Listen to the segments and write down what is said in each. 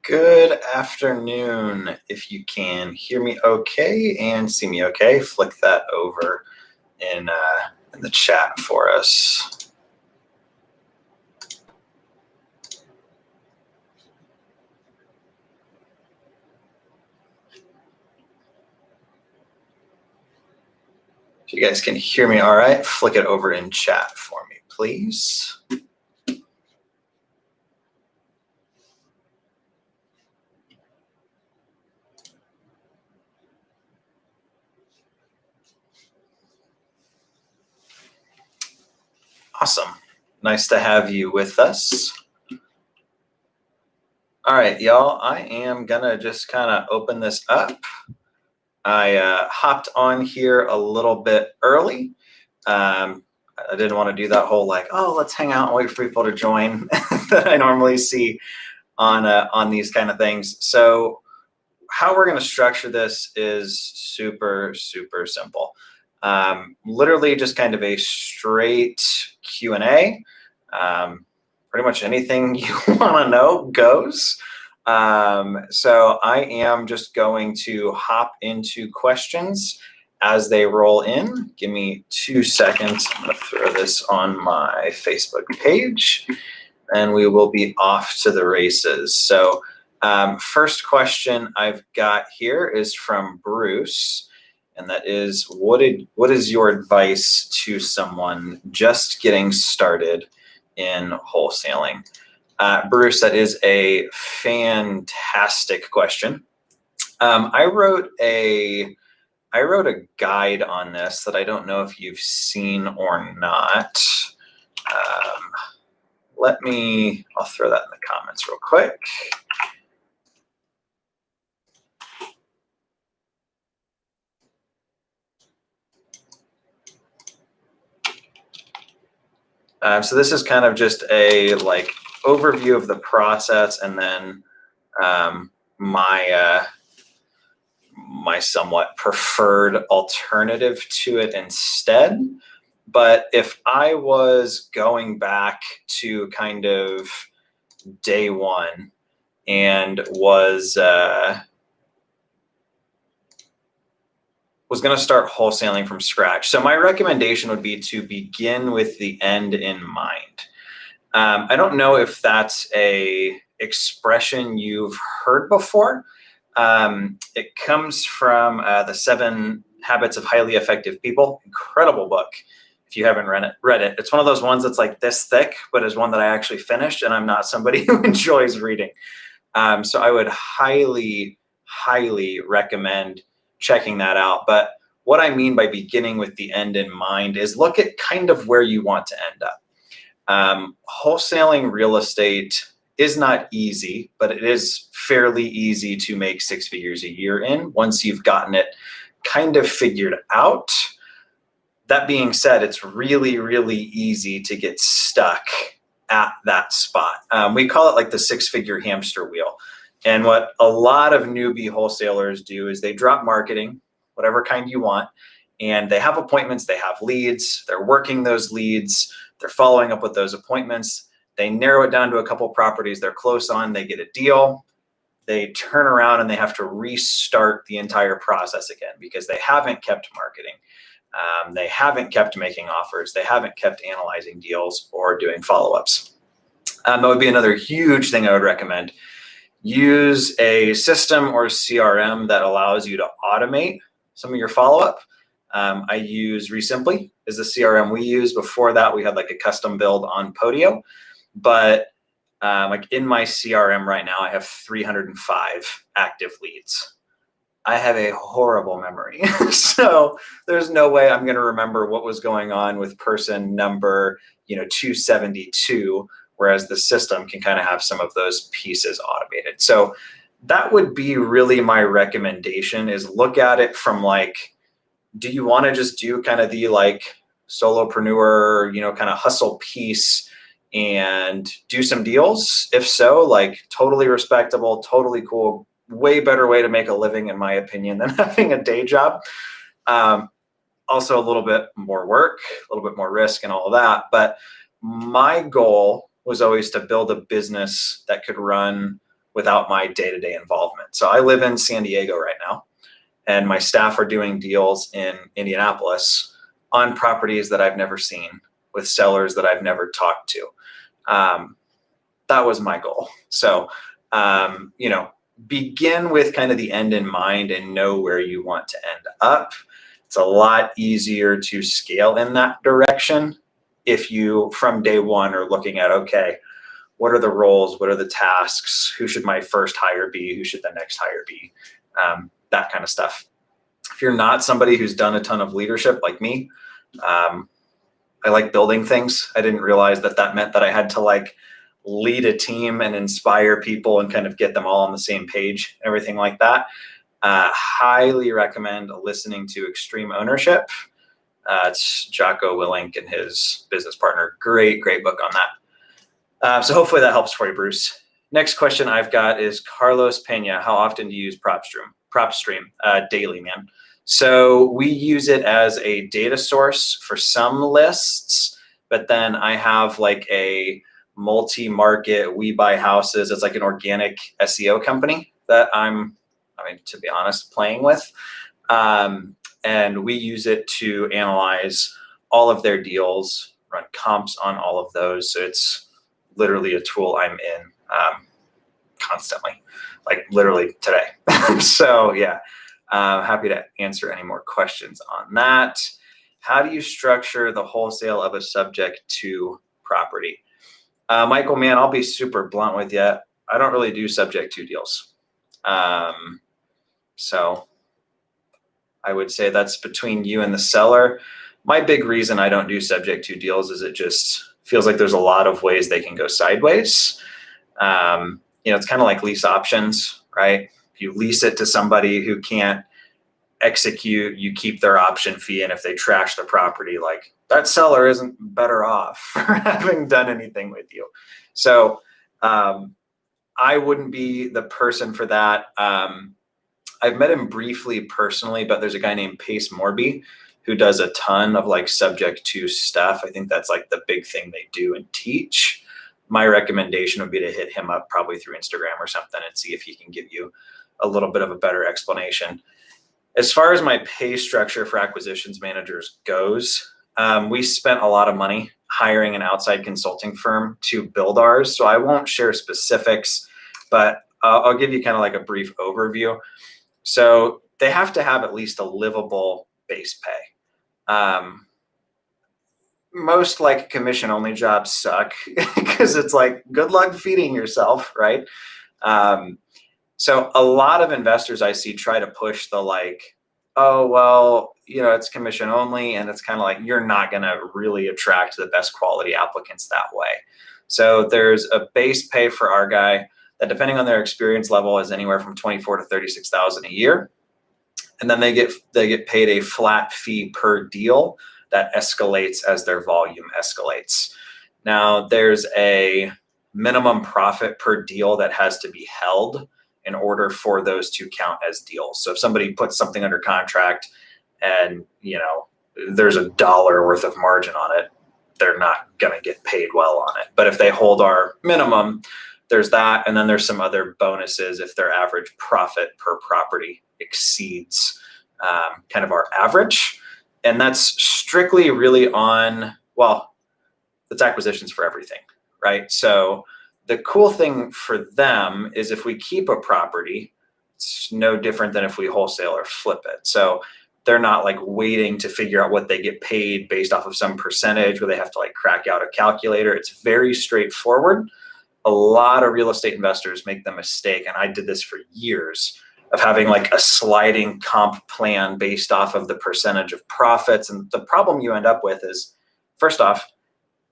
Good afternoon. If you can hear me okay and see me okay, flick that over in the chat for us. If you guys can hear me all right, flick it over in chat for me, please. Awesome. Nice to have you with us. All right, y'all, I am gonna just kind of open this up. I hopped on here a little bit early. I didn't want to do that whole like, oh, let's hang out and wait for people to join that I normally see on these kind of things. So how we're going to structure this is super, super simple. Literally just kind of a straight Q&A. Pretty much anything you want to know goes. So I am just going to hop into questions as they roll in. Give me 2 seconds. I'm going to throw this on my Facebook page and we will be off to the races. So first question I've got here is from Bruce, and that is, what is your advice to someone just getting started in wholesaling? Bruce, that is a fantastic question. I wrote a guide on this that I don't know if you've seen or not. I'll throw that in the comments real quick. So this is kind of just a like overview of the process, and then my somewhat preferred alternative to it instead. But if I was going back to kind of day one and was going to start wholesaling from scratch, so my recommendation would be to begin with the end in mind. I don't know if that's a expression you've heard before. It comes from the 7 Habits of Highly Effective People. Incredible book. If you haven't read it, it's one of those ones that's like this thick, but is one that I actually finished, and I'm not somebody who enjoys reading. So I would highly, highly recommend checking that out. But what I mean by beginning with the end in mind is look at kind of where you want to end up. Wholesaling real estate is not easy, but it is fairly easy to make 6 figures a year in once you've gotten it kind of figured out. That being said, it's really, really easy to get stuck at that spot. We call it like the 6-figure hamster wheel. And what a lot of newbie wholesalers do is they drop marketing, whatever kind you want, and they have appointments, they have leads, they're working those leads, they're following up with those appointments, they narrow it down to a couple properties they're close on, they get a deal, they turn around and they have to restart the entire process again because they haven't kept marketing. They haven't kept making offers. They haven't kept analyzing deals or doing follow-ups. That would be another huge thing I would recommend. Use a system or CRM that allows you to automate some of your follow-up. I use Resimply is the CRM we use. Before that, we had like a custom build on Podio. But like in my CRM right now, I have 305 active leads. I have a horrible memory. So there's no way I'm going to remember what was going on with person number 272, whereas the system can kind of have some of those pieces automated. So that would be really my recommendation, is look at it from like, do you want to just do kind of the like solopreneur, kind of hustle piece and do some deals? If so, like totally respectable, totally cool. Way better way to make a living, in my opinion, than having a day job. Also a little bit more work, a little bit more risk and all of that. But my goal was always to build a business that could run without my day-to-day involvement. So I live in San Diego right now, and my staff are doing deals in Indianapolis on properties that I've never seen with sellers that I've never talked to. That was my goal. So, begin with kind of the end in mind and know where you want to end up. It's a lot easier to scale in that direction if you, from day one, are looking at, okay, what are the roles? What are the tasks? Who should my first hire be? Who should the next hire be? That kind of stuff. If you're not somebody who's done a ton of leadership like me, I like building things. I didn't realize that meant that I had to like lead a team and inspire people and kind of get them all on the same page, everything like that. Highly recommend listening to Extreme Ownership. It's Jocko Willink and his business partner. Great book on that. So hopefully that helps for you, Bruce. Next question I've got is Carlos Pena. How often do you use PropStream? Daily, man. So we use it as a data source for some lists, but then I have like a multi-market, we buy houses. It's like an organic SEO company that to be honest, playing with. And we use it to analyze all of their deals, run comps on all of those. So it's literally a tool I'm in constantly, like literally today. So yeah, happy to answer any more questions on that. How do you structure the wholesale of a subject to property? Michael, man, I'll be super blunt with you. I don't really do subject to deals. So I would say that's between you and the seller. My big reason I don't do subject to deals is it just feels like there's a lot of ways they can go sideways. It's kind of like lease options, right? If you lease it to somebody who can't execute, you keep their option fee. And if they trash the property, like that seller isn't better off for having done anything with you. So I wouldn't be the person for that. I've met him briefly personally, but there's a guy named Pace Morby who does a ton of like subject to stuff. I think that's like the big thing they do and teach. My recommendation would be to hit him up probably through Instagram or something and see if he can give you a little bit of a better explanation. As far as my pay structure for acquisitions managers goes, we spent a lot of money hiring an outside consulting firm to build ours. So I won't share specifics, but I'll give you kind of like a brief overview. So they have to have at least a livable base pay. Most like commission only jobs suck because it's like, good luck feeding yourself, right? So a lot of investors I see try to push the like, oh, well, it's commission only. And it's kind of like, you're not going to really attract the best quality applicants that way. So there's a base pay for our guy that, depending on their experience level, is anywhere from $24,000 to $36,000 a year. And then they get paid a flat fee per deal that escalates as their volume escalates. Now, there's a minimum profit per deal that has to be held in order for those to count as deals. So if somebody puts something under contract and, there's $1 worth of margin on it, they're not going to get paid well on it. But if they hold our minimum, there's that. And then there's some other bonuses if their average profit per property exceeds kind of our average. And that's strictly really on, it's acquisitions for everything, right? So the cool thing for them is if we keep a property, it's no different than if we wholesale or flip it. So they're not like waiting to figure out what they get paid based off of some percentage where they have to like crack out a calculator. It's very straightforward. A lot of real estate investors make the mistake, and I did this for years, of having like a sliding comp plan based off of the percentage of profits. And the problem you end up with is, first off,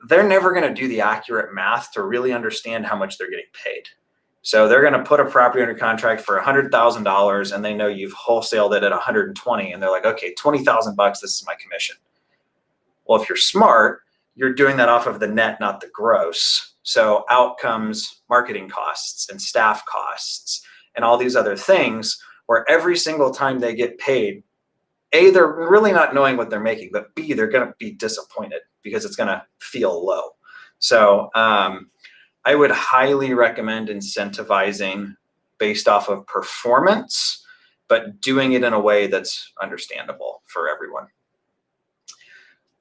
they're never going to do the accurate math to really understand how much they're getting paid. So they're going to put a property under contract for $100,000 and they know you've wholesaled it at 120, and they're like, okay, $20,000, this is my commission. Well, if you're smart, you're doing that off of the net, not the gross. So out comes marketing costs and staff costs and all these other things, where every single time they get paid, A, they're really not knowing what they're making, but B, they're going to be disappointed because it's going to feel low. So I would highly recommend incentivizing based off of performance, but doing it in a way that's understandable for everyone.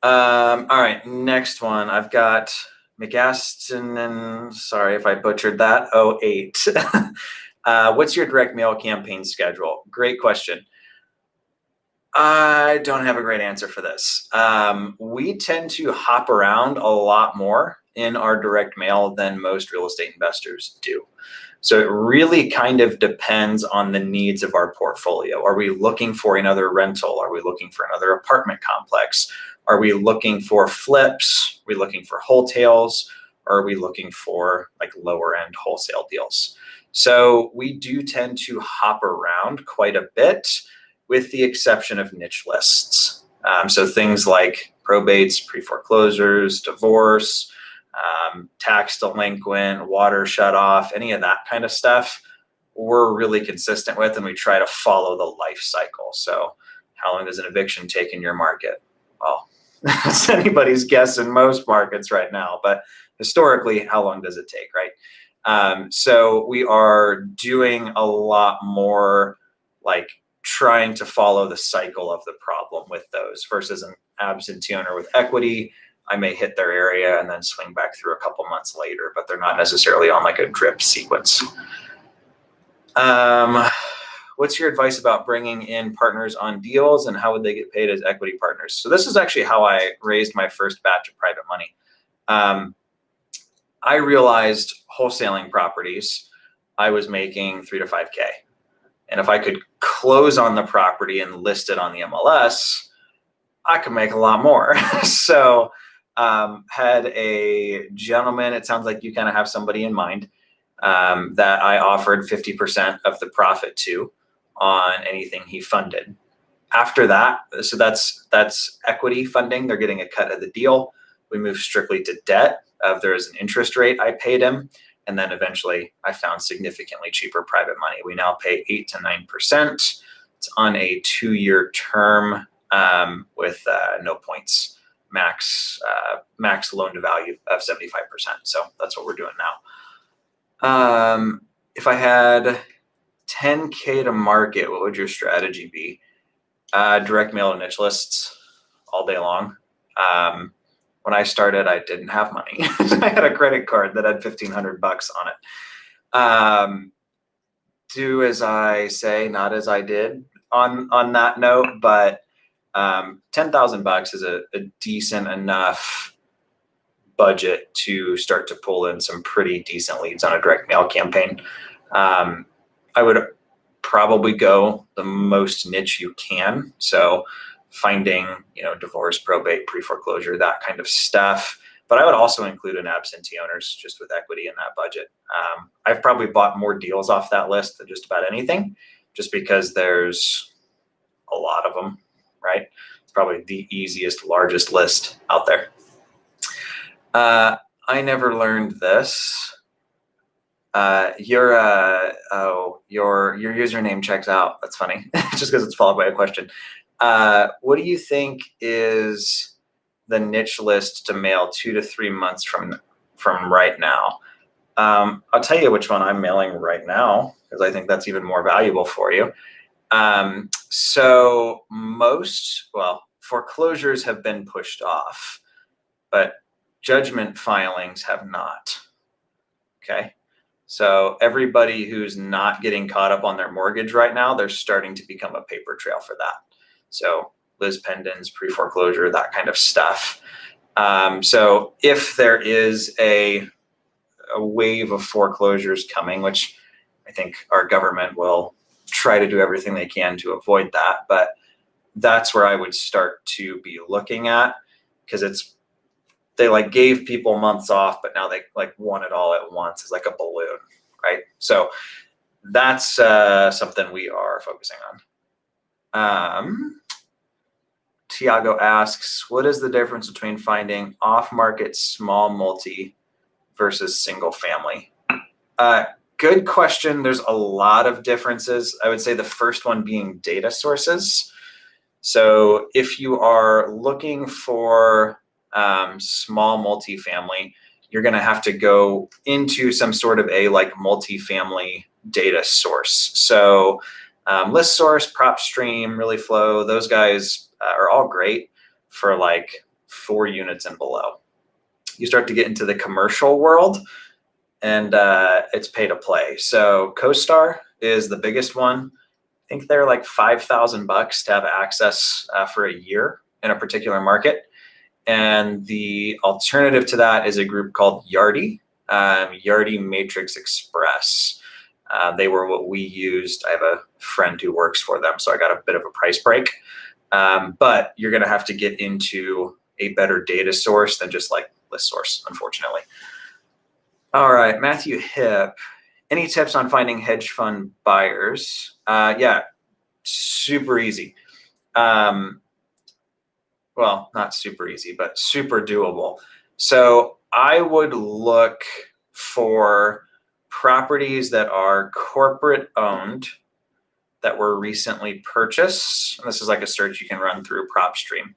All right, next one. I've got McGaston, and sorry if I butchered that, 08. What's your direct mail campaign schedule? Great question. I don't have a great answer for this. We tend to hop around a lot more in our direct mail than most real estate investors do. So it really kind of depends on the needs of our portfolio. Are we looking for another rental? Are we looking for another apartment complex? Are we looking for flips? Are we looking for wholesales? Or are we looking for like lower end wholesale deals? So we do tend to hop around quite a bit, with the exception of niche lists. So things like probates, pre-foreclosures, divorce, tax delinquent, water shut off, any of that kind of stuff, we're really consistent with, and we try to follow the life cycle. So how long does an eviction take in your market? Well, it's anybody's guess in most markets right now, but historically, how long does it take, right? So we are doing a lot more like trying to follow the cycle of the problem with those versus an absentee owner with equity. I may hit their area and then swing back through a couple months later, but they're not necessarily on like a drip sequence. What's your advice about bringing in partners on deals, and how would they get paid as equity partners? So this is actually how I raised my first batch of private money. I realized wholesaling properties, I was making 3 to 5K. And if I could close on the property and list it on the MLS, I could make a lot more. So had a gentleman, it sounds like you kind of have somebody in mind, that I offered 50% of the profit to on anything he funded. After that, so that's equity funding. They're getting a cut of the deal. We moved strictly to debt. There is an interest rate I paid him. And then eventually I found significantly cheaper private money. We now pay 8 to 9%. It's on a 2-year term with no points, max loan to value of 75%. So that's what we're doing now. If I had 10K to market, what would your strategy be? Direct mail to niche lists all day long. When I started, I didn't have money. I had a credit card that had $1,500 on it. Do as I say, not as I did on that note, but $10,000 is a decent enough budget to start to pull in some pretty decent leads on a direct mail campaign. I would probably go the most niche you can. So finding, divorce, probate, pre-foreclosure, that kind of stuff. But I would also include an absentee owners just with equity in that budget. I've probably bought more deals off that list than just about anything, just because there's a lot of them, right? It's probably the easiest, largest list out there. I never learned this. Your username checks out. That's funny, just because it's followed by a question. What do you think is the niche list to mail 2 to 3 months from right now? I'll tell you which one I'm mailing right now, because I think that's even more valuable for you. So foreclosures have been pushed off, but judgment filings have not. Okay. So everybody who's not getting caught up on their mortgage right now, they're starting to become a paper trail for that. So Liz Pendens, pre-foreclosure, that kind of stuff. So if there is a wave of foreclosures coming, which I think our government will try to do everything they can to avoid that, but that's where I would start to be looking at, because they like gave people months off, but now they like want it all at once. It's like a balloon, right? So that's something we are focusing on. Tiago asks, what is the difference between finding off-market small multi versus single family? Good question. There's a lot of differences. I would say the first one being data sources. So if you are looking for small multifamily, you're going to have to go into some sort of a like multifamily data source. So list source, prop stream, really flow, those guys are all great for like 4 units and below. You start to get into the commercial world and it's pay to play. So CoStar is the biggest one. I think they're like $5,000 to have access for a year in a particular market. And the alternative to that is a group called Yardi, Yardi Matrix Express. They were what we used. I have a friend who works for them, so I got a bit of a price break. But you're going to have to get into a better data source than just like list source, unfortunately. All right, Matthew Hip. Any tips on finding hedge fund buyers? Yeah, super easy. Well, not super easy, but super doable. So I would look for properties that are corporate owned that were recently purchased. And this is like a search you can run through PropStream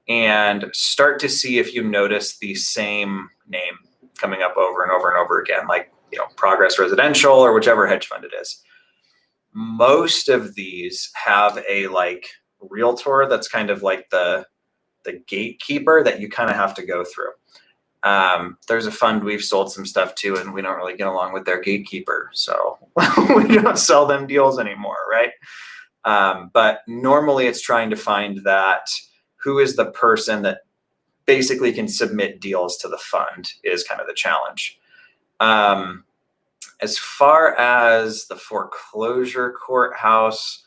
and start to see if you notice the same name coming up over and over and over again, like, you know, Progress Residential or whichever hedge fund it is. Most of these have a like realtor that's kind of like the gatekeeper that you kind of have to go through. There's a fund we've sold some stuff to, and we don't really get along with their gatekeeper, so we don't sell them deals anymore, right? But normally it's trying to find that who is the person that basically can submit deals to the fund is kind of the challenge. As far as the foreclosure courthouse,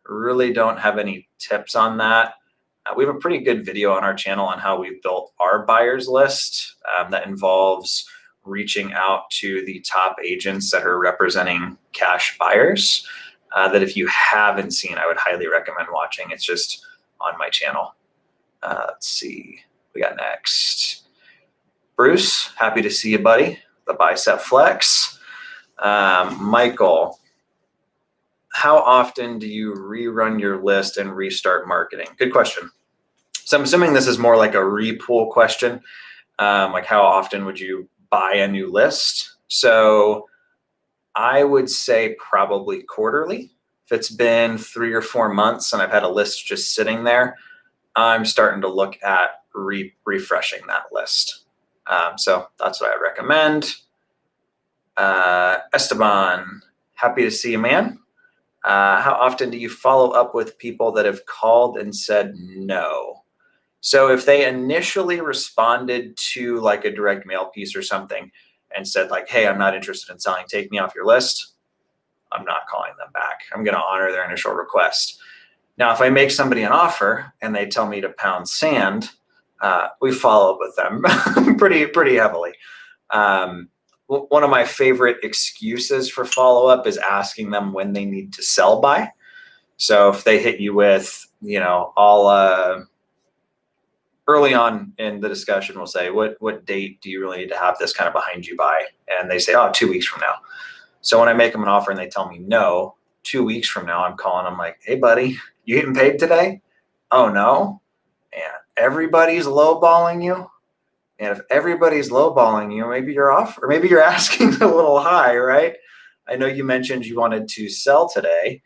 really don't have any tips on that. We have a pretty good video on our channel on how we've built our buyers list that involves reaching out to the top agents that are representing cash buyers that if you haven't seen, I would highly recommend watching. It's just on my channel. Let's see, we got next. Bruce, happy to see you, buddy. The bicep flex. Michael, how often do you rerun your list and restart marketing? Good question. So I'm assuming this is more like a repool question. Like how often would you buy a new list? So I would say probably quarterly. If it's been 3 or 4 months and I've had a list just sitting there, I'm starting to look at refreshing that list. So that's what I recommend. Esteban, happy to see you, man. How often do you follow up with people that have called and said no? So if they initially responded to like a direct mail piece or something and said like, hey, I'm not interested in selling, take me off your list, I'm not calling them back. I'm going to honor their initial request. Now, if I make somebody an offer and they tell me to pound sand, we follow up with them pretty heavily. One of my favorite excuses for follow-up is asking them when they need to sell by. So if they hit you with, you know, early on in the discussion, we'll say, what date do you really need to have this kind of behind you by? And they say, 2 weeks from now. So when I make them an offer and they tell me no, 2 weeks from now, I'm calling them like, hey, buddy, you getting paid today? Oh, no? And everybody's lowballing you. And if everybody's lowballing you, maybe you're off, or maybe you're asking a little high, right? I know you mentioned you wanted to sell today.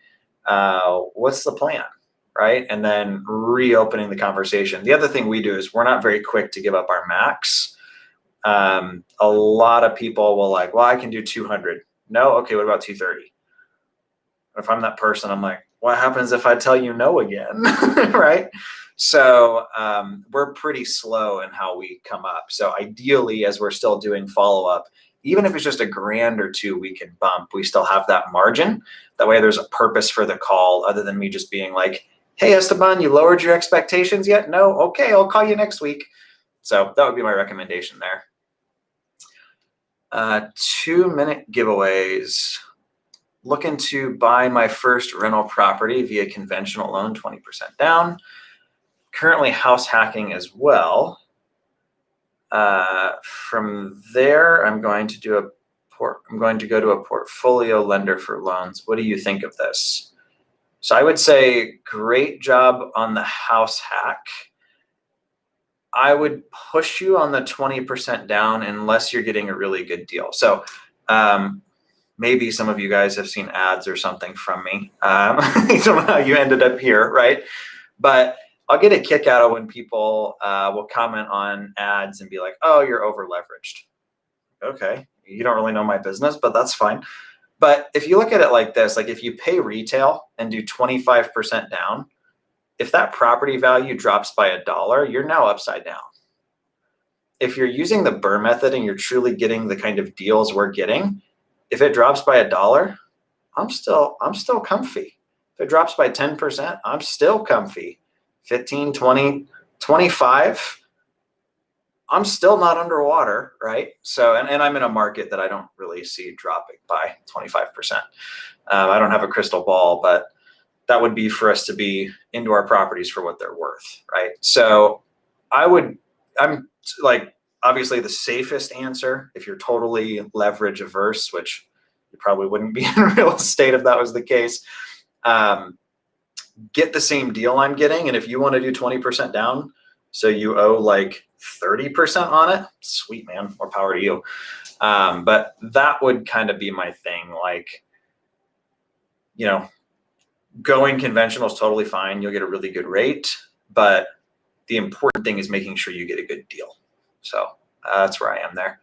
What's the plan, right? And then reopening the conversation. The other thing we do is we're not very quick to give up our max. A lot of people will like, well, I can do 200. No, okay, what about 230? If I'm that person, I'm like, what happens if I tell you no again, right? So we're pretty slow in how we come up. So ideally, as we're still doing follow-up, even if it's just $1,000 or $2,000 we can bump, we still have that margin. That way there's a purpose for the call other than me just being like, hey, Esteban, you lowered your expectations yet? No? Okay, I'll call you next week. So that would be my recommendation there. 2-minute giveaways. Looking to buy my first rental property via conventional loan, 20% down. Currently house hacking as well. From there, I'm going to go to a portfolio lender for loans. What do you think of this? So I would say great job on the house hack. I would push you on the 20% down unless you're getting a really good deal. So maybe some of you guys have seen ads or something from me. I don't know how you ended up here, right? But I'll get a kick out of when people will comment on ads and be like, oh, you're over leveraged. Okay, you don't really know my business, but that's fine. But if you look at it like this, like if you pay retail and do 25% down, if that property value drops by $1, you're now upside down. If you're using the BRRRR method and you're truly getting the kind of deals we're getting, if it drops by $1, I'm still comfy. If it drops by 10%, I'm still comfy. 15, 20, 25, I'm still not underwater, right? So, and I'm in a market that I don't really see dropping by 25%. I don't have a crystal ball, but that would be for us to be into our properties for what they're worth, right? So I'm like, obviously the safest answer, if you're totally leverage averse, which you probably wouldn't be in real estate if that was the case, get the same deal I'm getting. And if you want to do 20% down, so you owe like 30% on it, sweet, man, more power to you. But that would kind of be my thing. Like, you know, going conventional is totally fine. You'll get a really good rate, but the important thing is making sure you get a good deal. So that's where I am there.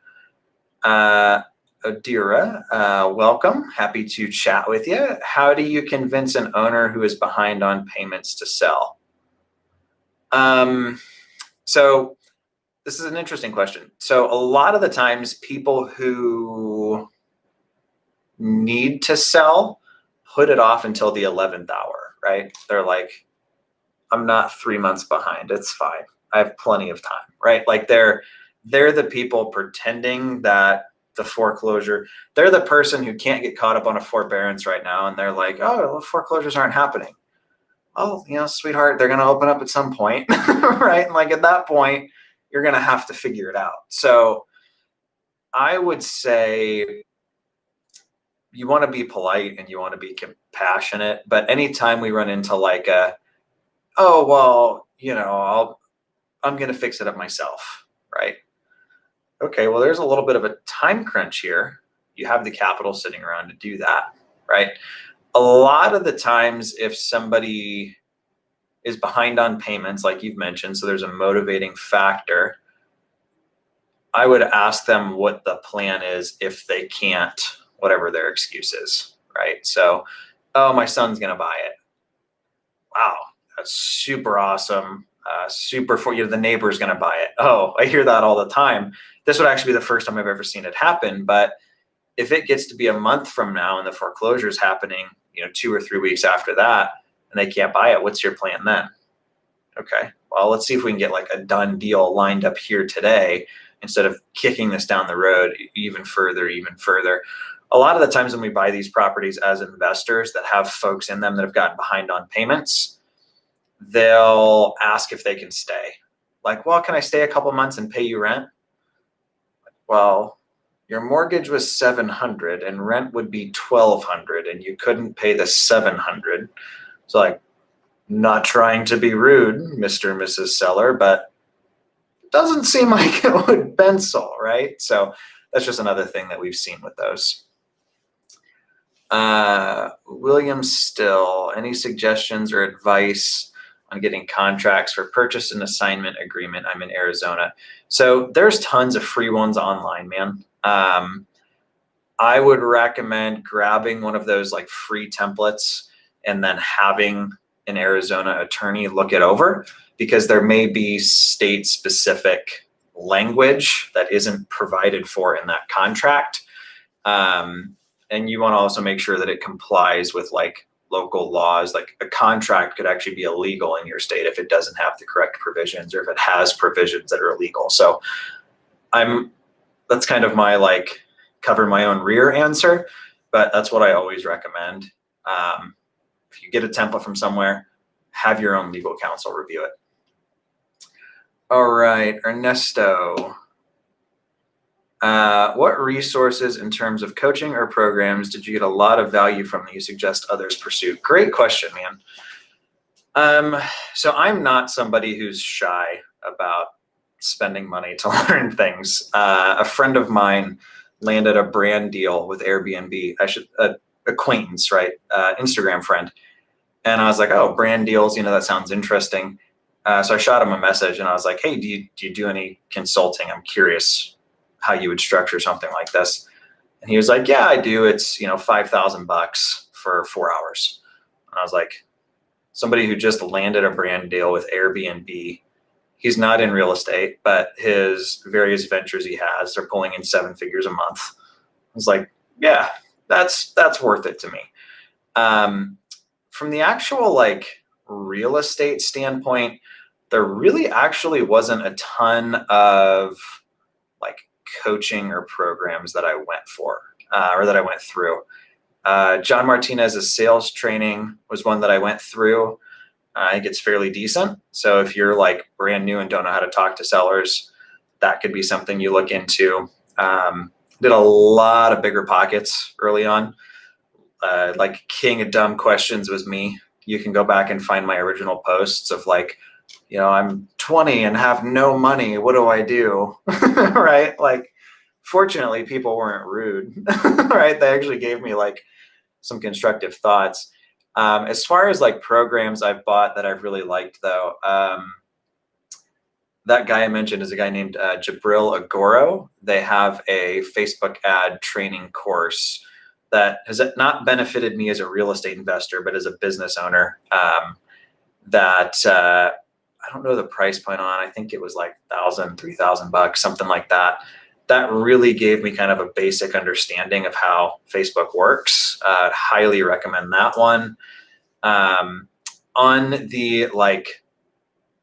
Adira, welcome. Happy to chat with you. How do you convince an owner who is behind on payments to sell? So this is an interesting question. So a lot of the times people who need to sell put it off until the 11th hour, right? They're like, I'm not 3 months behind. It's fine. I have plenty of time, right? Like they're the people pretending that the foreclosure, they're the person who can't get caught up on a forbearance right now. And they're like, oh, well, foreclosures aren't happening. Oh, you know, sweetheart, they're going to open up at some point, right? And like at that point, you're going to have to figure it out. So I would say you want to be polite and you want to be compassionate, but anytime we run into like oh, well, you know, I'm going to fix it up myself, right? Okay, well, there's a little bit of a time crunch here. You have the capital sitting around to do that, right? A lot of the times, if somebody is behind on payments, like you've mentioned, so there's a motivating factor, I would ask them what the plan is if they can't, whatever their excuse is, right? So, oh, my son's going to buy it. Wow, that's super awesome. Super for you. The neighbor's going to buy it. Oh, I hear that all the time. This would actually be the first time I've ever seen it happen. But if it gets to be a month from now and the foreclosure is happening, you know, 2 or 3 weeks after that, and they can't buy it, what's your plan then? Okay, well, let's see if we can get like a done deal lined up here today instead of kicking this down the road even further. A lot of the times when we buy these properties as investors that have folks in them that have gotten behind on payments, they'll ask if they can stay. Like, well, can I stay a couple months and pay you rent? Well, your mortgage was $700 and rent would be $1,200 and you couldn't pay the $700. So like, not trying to be rude, Mr. and Mrs. Seller, but it doesn't seem like it would pencil, right? So that's just another thing that we've seen with those. William Still, any suggestions or advice on getting contracts for purchase and assignment agreement? I'm in Arizona. So there's tons of free ones online, man. I would recommend grabbing one of those like free templates and then having an Arizona attorney look it over, because there may be state specific language that isn't provided for in that contract. And you want to also make sure that it complies with like local laws. Like a contract could actually be illegal in your state if it doesn't have the correct provisions or if it has provisions that are illegal. So that's kind of my like cover my own rear answer, but that's what I always recommend. If you get a template from somewhere, have your own legal counsel review it. All right, Ernesto. What resources in terms of coaching or programs did you get a lot of value from that you suggest others pursue? Great question, man. So I'm not somebody who's shy about spending money to learn things. A friend of mine landed a brand deal with Airbnb. Acquaintance, right? Instagram friend. And I was like, oh, brand deals, that sounds interesting. So I shot him a message and I was like, hey, do you do any consulting? I'm curious how you would structure something like this. And he was like, yeah, I do. It's, $5,000 for 4 hours. And I was like, somebody who just landed a brand deal with Airbnb, he's not in real estate, but his various ventures he has, they're pulling in 7 figures a month. I was like, yeah, that's worth it to me. From the actual real estate standpoint, there really actually wasn't a ton of coaching or programs that I went for or that I went through. John Martinez's sales training was one that I went through. I think it's fairly decent. So if you're brand new and don't know how to talk to sellers, that could be something you look into. Did a lot of bigger pockets early on. King of dumb questions was me. You can go back and find my original posts of I'm 20 and have no money. What do I do? Right? Fortunately, people weren't rude, right? They actually gave me some constructive thoughts. As far as programs I've bought that I've really liked though, that guy I mentioned is a guy named Jabril Agoro. They have a Facebook ad training course that has not benefited me as a real estate investor, but as a business owner. That I don't know the price point on. I think it was $1,000, $3,000, something like that. That really gave me kind of a basic understanding of how Facebook works. I'd highly recommend that one. On the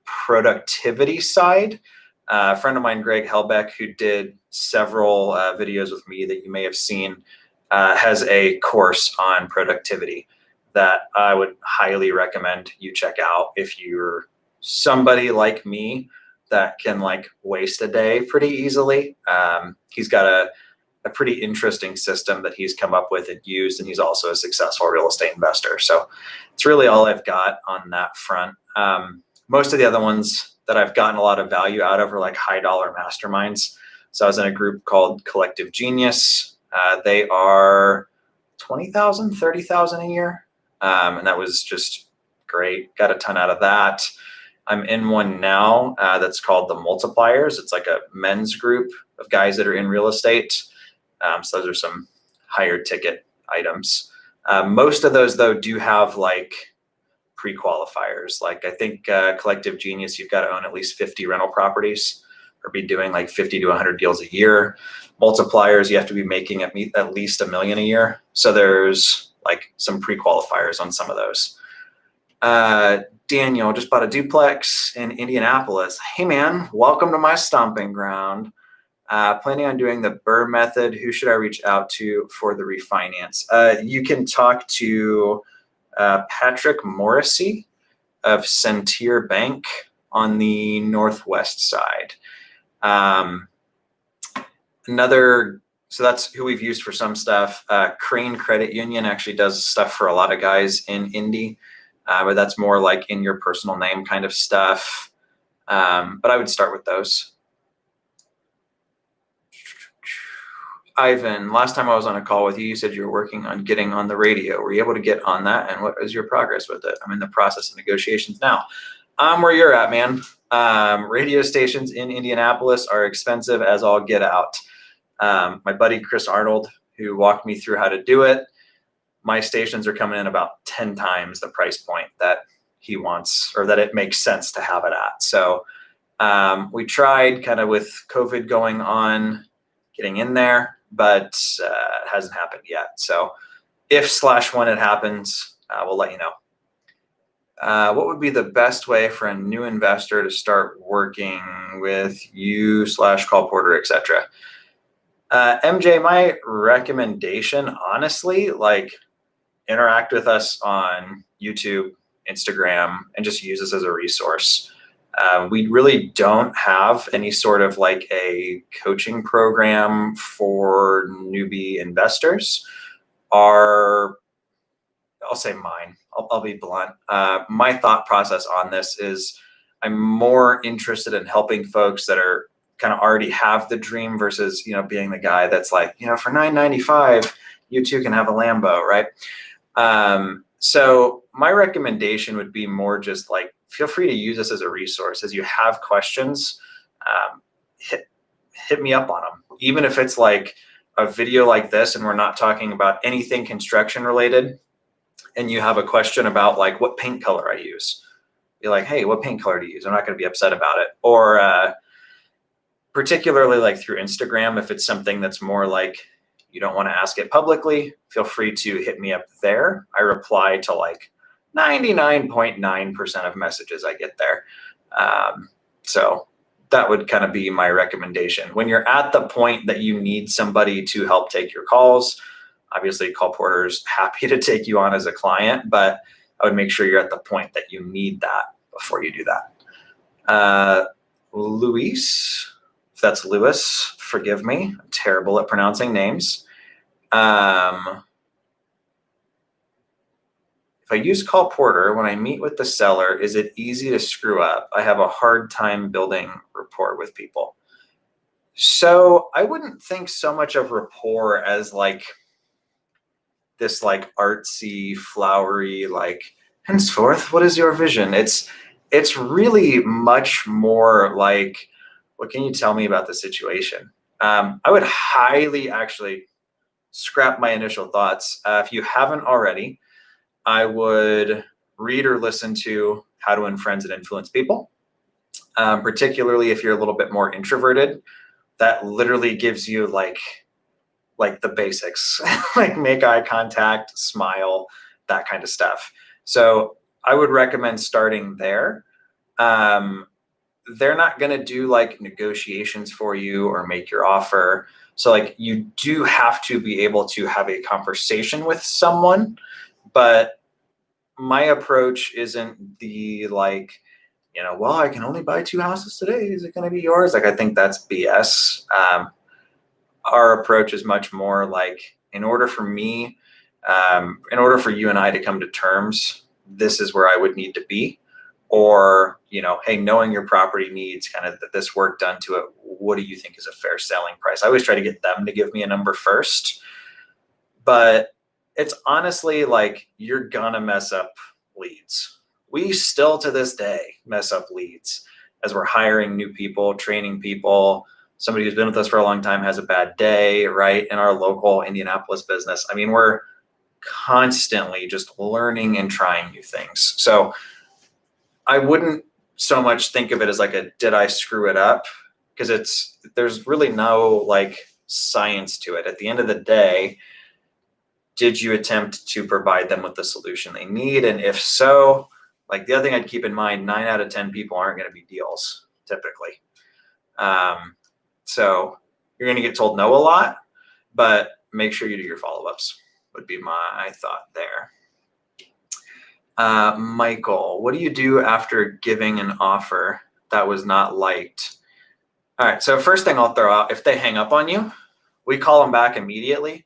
productivity side, a friend of mine, Greg Helbeck, who did several videos with me that you may have seen, has a course on productivity that I would highly recommend you check out if you're somebody like me that can waste a day pretty easily. He's got a pretty interesting system that he's come up with and used, and he's also a successful real estate investor. So it's really all I've got on that front. Most of the other ones that I've gotten a lot of value out of are high dollar masterminds. So I was in a group called Collective Genius. They are 20,000, 30,000 a year. And that was just great. Got a ton out of that. I'm in one now that's called the Multipliers. It's a men's group of guys that are in real estate. So those are some higher ticket items. Most of those though do have pre-qualifiers. I think Collective Genius, you've got to own at least 50 rental properties or be doing 50 to 100 deals a year. Multipliers, you have to be making at least $1 million a year. So there's some pre-qualifiers on some of those. Daniel just bought a duplex in Indianapolis. Hey man, welcome to my stomping ground. Planning on doing the BRRRR method. Who should I reach out to for the refinance? You can talk to Patrick Morrissey of Centier Bank on the northwest side. So that's who we've used for some stuff. Crane Credit Union actually does stuff for a lot of guys in Indy, but that's more in your personal name kind of stuff. But I would start with those. Ivan, last time I was on a call with you, you said you were working on getting on the radio. Were you able to get on that? And what is your progress with it? I'm in the process of negotiations now. I'm where you're at, man. Radio stations in Indianapolis are expensive as all get out. My buddy, Chris Arnold, who walked me through how to do it, my stations are coming in about 10 times the price point that he wants, or that it makes sense to have it at. So we tried kind of with COVID going on, getting in there, but it hasn't happened yet. So if/when it happens, we'll let you know. What would be the best way for a new investor to start working with you /call porter, etc.? MJ, my recommendation, honestly, interact with us on YouTube, Instagram, and just use us as a resource. We really don't have any sort of a coaching program for newbie investors. I'll say mine. I'll be blunt. My thought process on this is I'm more interested in helping folks that are kind of already have the dream versus, being the guy that's like, for $9.95, you too can have a Lambo, right? So my recommendation would be more just like, feel free to use this as a resource. As you have questions, hit me up on them. Even if it's like a video like this and we're not talking about anything construction related, and you have a question about like what paint color I use, be like, hey, what paint color do you use? I'm not going to be upset about it. Or particularly like through Instagram, if it's something that's more like you don't want to ask it publicly, feel free to hit me up there. I reply to like 99.9% of messages I get there. So that would kind of be my recommendation. When you're at the point that you need somebody to help take your calls, obviously Call Porter's happy to take you on as a client, but I would make sure you're at the point that you need that before you do that. Luis, if that's Lewis, forgive me. I'm terrible at pronouncing names. If I use Call Porter, when I meet with the seller, is it easy to screw up? I have a hard time building rapport with people. So I wouldn't think so much of rapport as like this like artsy, flowery, like henceforth, what is your vision? It's really much more like, what can you tell me about the situation? I would highly actually scrap my initial thoughts. If you haven't already, I would read or listen to How to Win Friends and Influence People, particularly if you're a little bit more introverted. That literally gives you like the basics, like make eye contact, smile, that kind of stuff. So I would recommend starting there. They're not going to do like negotiations for you or make your offer. So like you do have to be able to have a conversation with someone, but my approach isn't the like, well, I can only buy 2 houses today. Is it going to be yours? Like, I think that's BS. Our approach is much more like, in order for you and I to come to terms, this is where I would need to be. Or, hey, knowing your property needs kind of this work done to it, what do you think is a fair selling price? I always try to get them to give me a number first. But it's honestly like, you're gonna mess up leads. We still to this day mess up leads as we're hiring new people, training people. Somebody who's been with us for a long time has a bad day, right? In our local Indianapolis business. I mean, we're constantly just learning and trying new things. So I wouldn't so much think of it as like did I screw it up? Because there's really no like science to it. At the end of the day, did you attempt to provide them with the solution they need? And if so, like, the other thing I'd keep in mind, 9 out of 10 people aren't going to be deals typically. So you're going to get told no a lot, but make sure you do your follow-ups would be my thought there. Michael, what do you do after giving an offer that was not liked? All right, so first thing I'll throw out, if they hang up on you, we call them back immediately.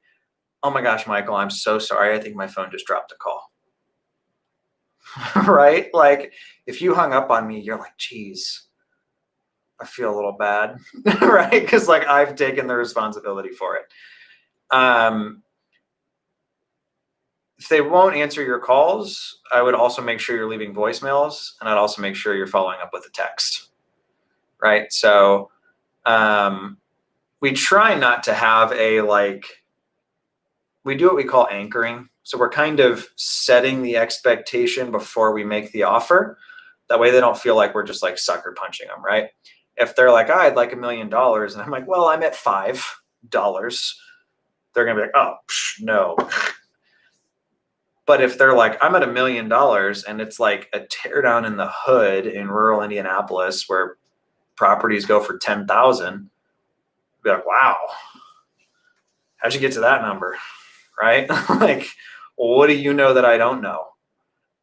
Oh my gosh, Michael, I'm so sorry. I think my phone just dropped a call. Right? Like, if you hung up on me, you're like, geez, I feel a little bad, right? Because like, I've taken the responsibility for it. If they won't answer your calls, I would also make sure you're leaving voicemails, and I'd also make sure you're following up with a text, right? So we try not to have we do what we call anchoring. So we're kind of setting the expectation before we make the offer. That way they don't feel like we're just like sucker punching them, right? If they're like, I'd like $1 million, and I'm like, well, I'm at $5, they're gonna be like, oh, no. But if they're like, I'm at $1 million, and it's like a teardown in the hood in rural Indianapolis where properties go for 10,000, be like, wow, how'd you get to that number? Right? Like, what do you know that I don't know?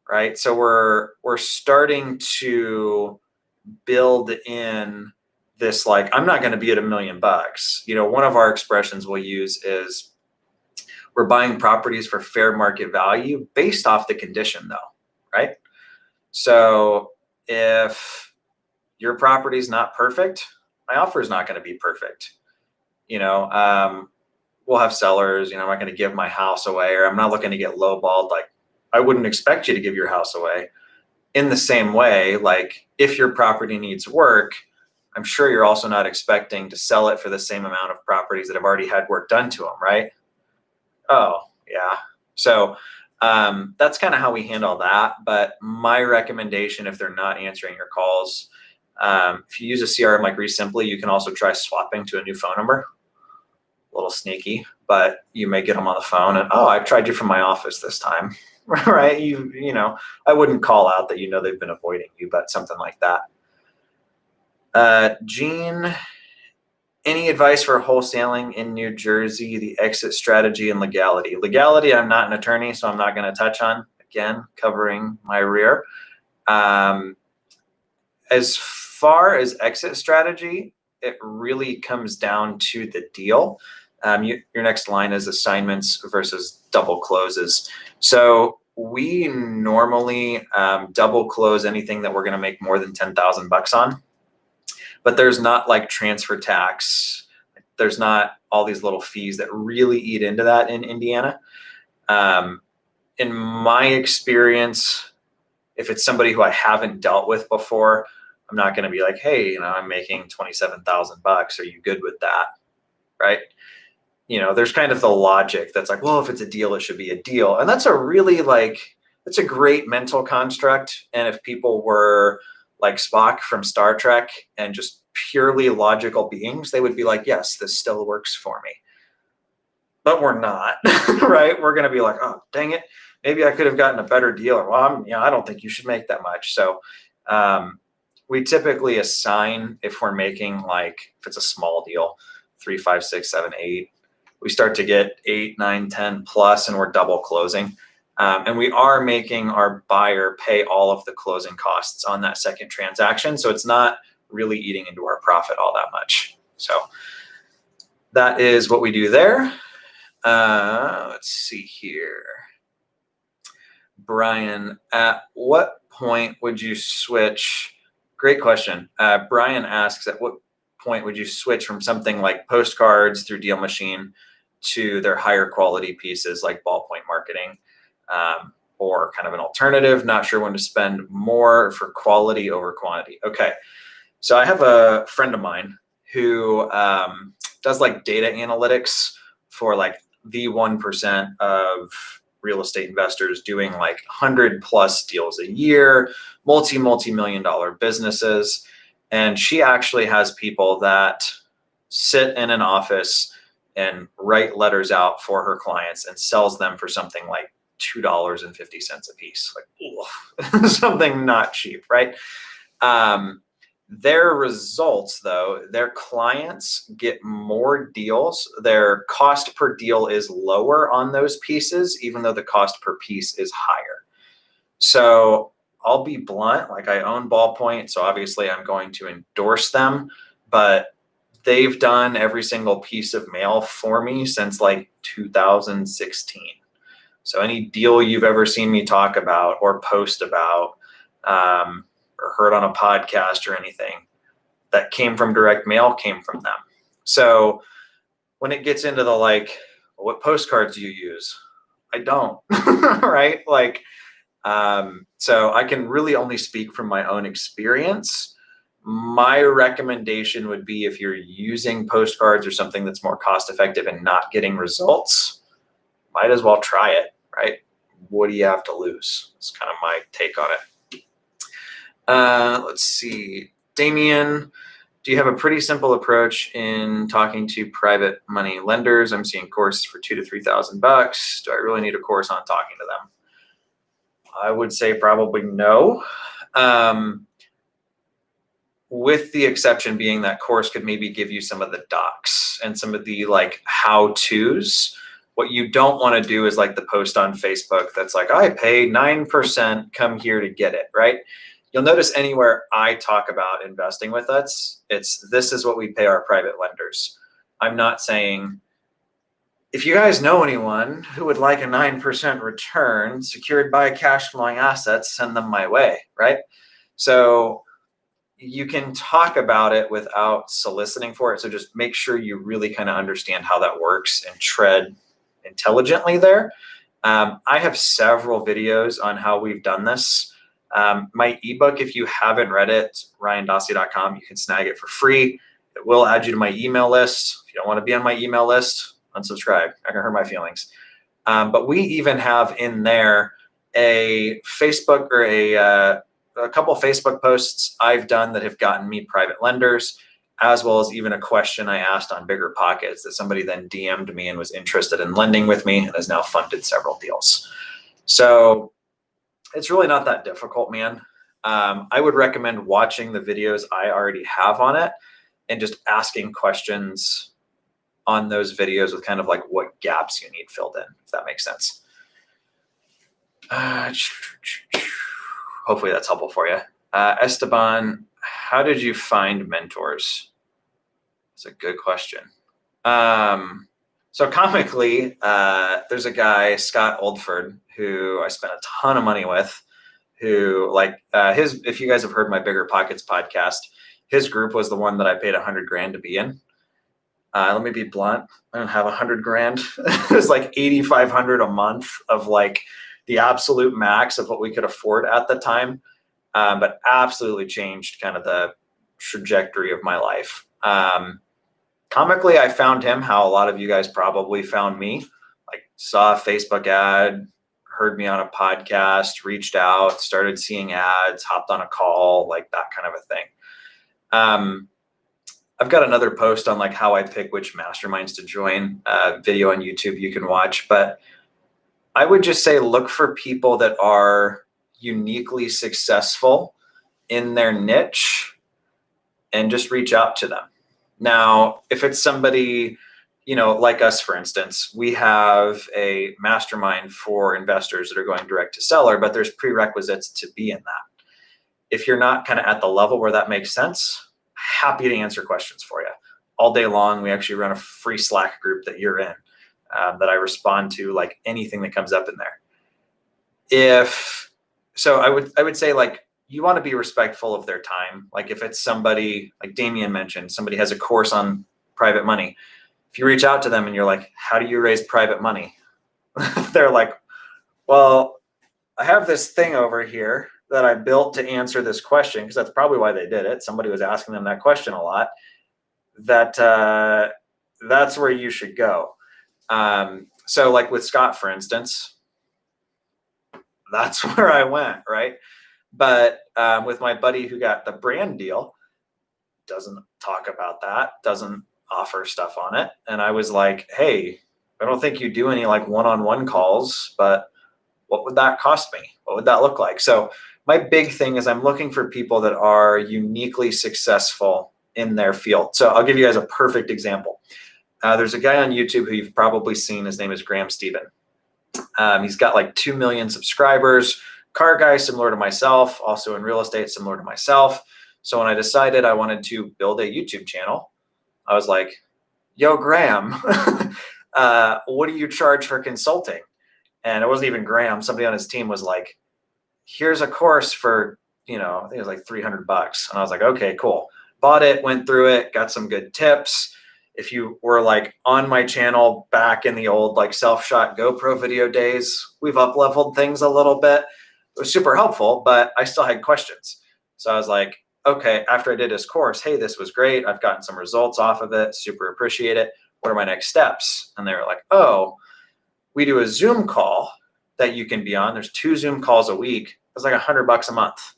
Right? So we're starting to build in this, like, I'm not going to be at $1 million. One of our expressions we'll use is, we're buying properties for fair market value based off the condition, though, right? So if your property's not perfect, my offer is not going to be perfect. We'll have sellers, I'm not going to give my house away, or I'm not looking to get lowballed. Like, I wouldn't expect you to give your house away. In the same way, like, if your property needs work, I'm sure you're also not expecting to sell it for the same amount of properties that have already had work done to them, right? Oh, yeah. So that's kind of how we handle that. But my recommendation, if they're not answering your calls, if you use a CRM like Resimply, you can also try swapping to a new phone number. A little sneaky, but you may get them on the phone and, oh, I tried you from my office this time, right? I wouldn't call out that they've been avoiding you, but something like that. Gene, any advice for wholesaling in New Jersey, the exit strategy and legality? Legality, I'm not an attorney, so I'm not going to touch on. Again, covering my rear. As far as exit strategy, it really comes down to the deal. Your next line is assignments versus double closes. So we normally double close anything that we're going to make more than $10,000 on. But there's not like transfer tax. There's not all these little fees that really eat into that in Indiana. In my experience, if it's somebody who I haven't dealt with before, I'm not going to be like, hey, I'm making $27,000. Are you good with that? Right? There's kind of the logic that's like, well, if it's a deal, it should be a deal. And that's a great mental construct. And if people were like Spock from Star Trek and just purely logical beings, they would be like, yes, this still works for me. But we're not, right? We're going to be like, oh, dang it. Maybe I could have gotten a better deal. Or, well, I don't think you should make that much. So we typically assign, if we're making if it's a small deal, 3, 5, 6, 7, 8, we start to get 8, 9, 10 plus, and we're double closing. And we are making our buyer pay all of the closing costs on that second transaction. So it's not really eating into our profit all that much. So that is what we do there. Let's see here. Brian, at what point would you switch? Great question. Brian asks, at what point would you switch from something like postcards through Deal Machine to their higher quality pieces like ballpoint marketing, or kind of an alternative? Not sure when to spend more for quality over quantity. Okay. So I have a friend of mine who does like data analytics for like the 1% of real estate investors doing like 100+ deals a year, multi-million dollar businesses. And she actually has people that sit in an office and write letters out for her clients and sells them for something like $2.50 a piece, like something not cheap, right? Their results, though, their clients get more deals. Their cost per deal is lower on those pieces, even though the cost per piece is higher. So I'll be blunt, like I own Ballpoint, so obviously I'm going to endorse them, but they've done every single piece of mail for me since like 2016. So any deal you've ever seen me talk about or post about, or heard on a podcast or anything that came from direct mail came from them. So when it gets into the what postcards do you use? I don't, right? So I can really only speak from my own experience. My recommendation would be, if you're using postcards or something that's more cost effective and not getting results, might as well try it, right? What do you have to lose? That's kind of my take on it. Let's see. Damien, do you have a pretty simple approach in talking to private money lenders? I'm seeing courses for $2,000 to $3,000. Do I really need a course on talking to them? I would say probably no. With the exception being that course could maybe give you some of the docs and some of the how-tos. What you don't want to do is like the post on Facebook that's like, I pay 9%, come here to get it, right? You'll notice anywhere I talk about investing with us, this is what we pay our private lenders. I'm not saying, if you guys know anyone who would like a 9% return secured by cash flowing assets, send them my way, right? So you can talk about it without soliciting for it. So just make sure you really kind of understand how that works and tread intelligently there. I have several videos on how we've done this. My ebook, if you haven't read it, ryandossey.com, you can snag it for free. It will add you to my email list. If you don't want to be on my email list, unsubscribe. Not gonna hurt my feelings. But we even have in there a Facebook or a couple of Facebook posts I've done that have gotten me private lenders, as well as even a question I asked on Bigger Pockets that somebody then DM'd me and was interested in lending with me and has now funded several deals. So it's really not that difficult, man. I would recommend watching the videos I already have on it and just asking questions on those videos with kind of like what gaps you need filled in, if that makes sense. Hopefully that's helpful for you. Esteban, how did you find mentors? That's a good question. So comically, there's a guy, Scott Oldford, who I spent a ton of money with, who if you guys have heard my Bigger Pockets podcast, his group was the one that I paid $100,000 to be in. Let me be blunt. I don't have $100,000. It was like $8,500 a month of like the absolute max of what we could afford at the time. But absolutely changed kind of the trajectory of my life. Comically, I found him how a lot of you guys probably found me. Like saw a Facebook ad, heard me on a podcast, reached out, started seeing ads, hopped on a call, like that kind of a thing. I've got another post on like how I pick which masterminds to join, video on YouTube you can watch, but I would just say look for people that are uniquely successful in their niche and just reach out to them. Now, if it's somebody, like us, for instance, we have a mastermind for investors that are going direct to seller, but there's prerequisites to be in that. If you're not kind of at the level where that makes sense, happy to answer questions for you all day long. We actually run a free Slack group that you're in, that I respond to like anything that comes up in there. I would say like, you want to be respectful of their time. Like if it's somebody like Damien mentioned, somebody has a course on private money. If you reach out to them and you're like, how do you raise private money? They're like, well, I have this thing over here that I built to answer this question, because that's probably why they did it. Somebody was asking them that question a lot. That's where you should go. So like with Scott, for instance, that's where I went, right? But with my buddy who got the brand deal, doesn't talk about that, doesn't offer stuff on it. And I was like, hey, I don't think you do any like one-on-one calls, but what would that cost me? What would that look like? So my big thing is I'm looking for people that are uniquely successful in their field. So I'll give you guys a perfect example. There's a guy on YouTube who you've probably seen. His name is Graham Stephen. He's got like 2 million subscribers. Car guy, similar to myself, also in real estate, similar to myself. So when I decided I wanted to build a YouTube channel, I was like, yo, Graham, what do you charge for consulting? And it wasn't even Graham. Somebody on his team was like, here's a course for, I think it was like $300. And I was like, okay, cool. Bought it, went through it, got some good tips. If you were like on my channel back in the old like self-shot GoPro video days, we've up-leveled things a little bit. It was super helpful, but I still had questions. So I was like, okay, after I did this course, hey, this was great. I've gotten some results off of it. Super appreciate it. What are my next steps? And they were like, oh, we do a Zoom call that you can be on. There's 2 Zoom calls a week. It's like $100 a month.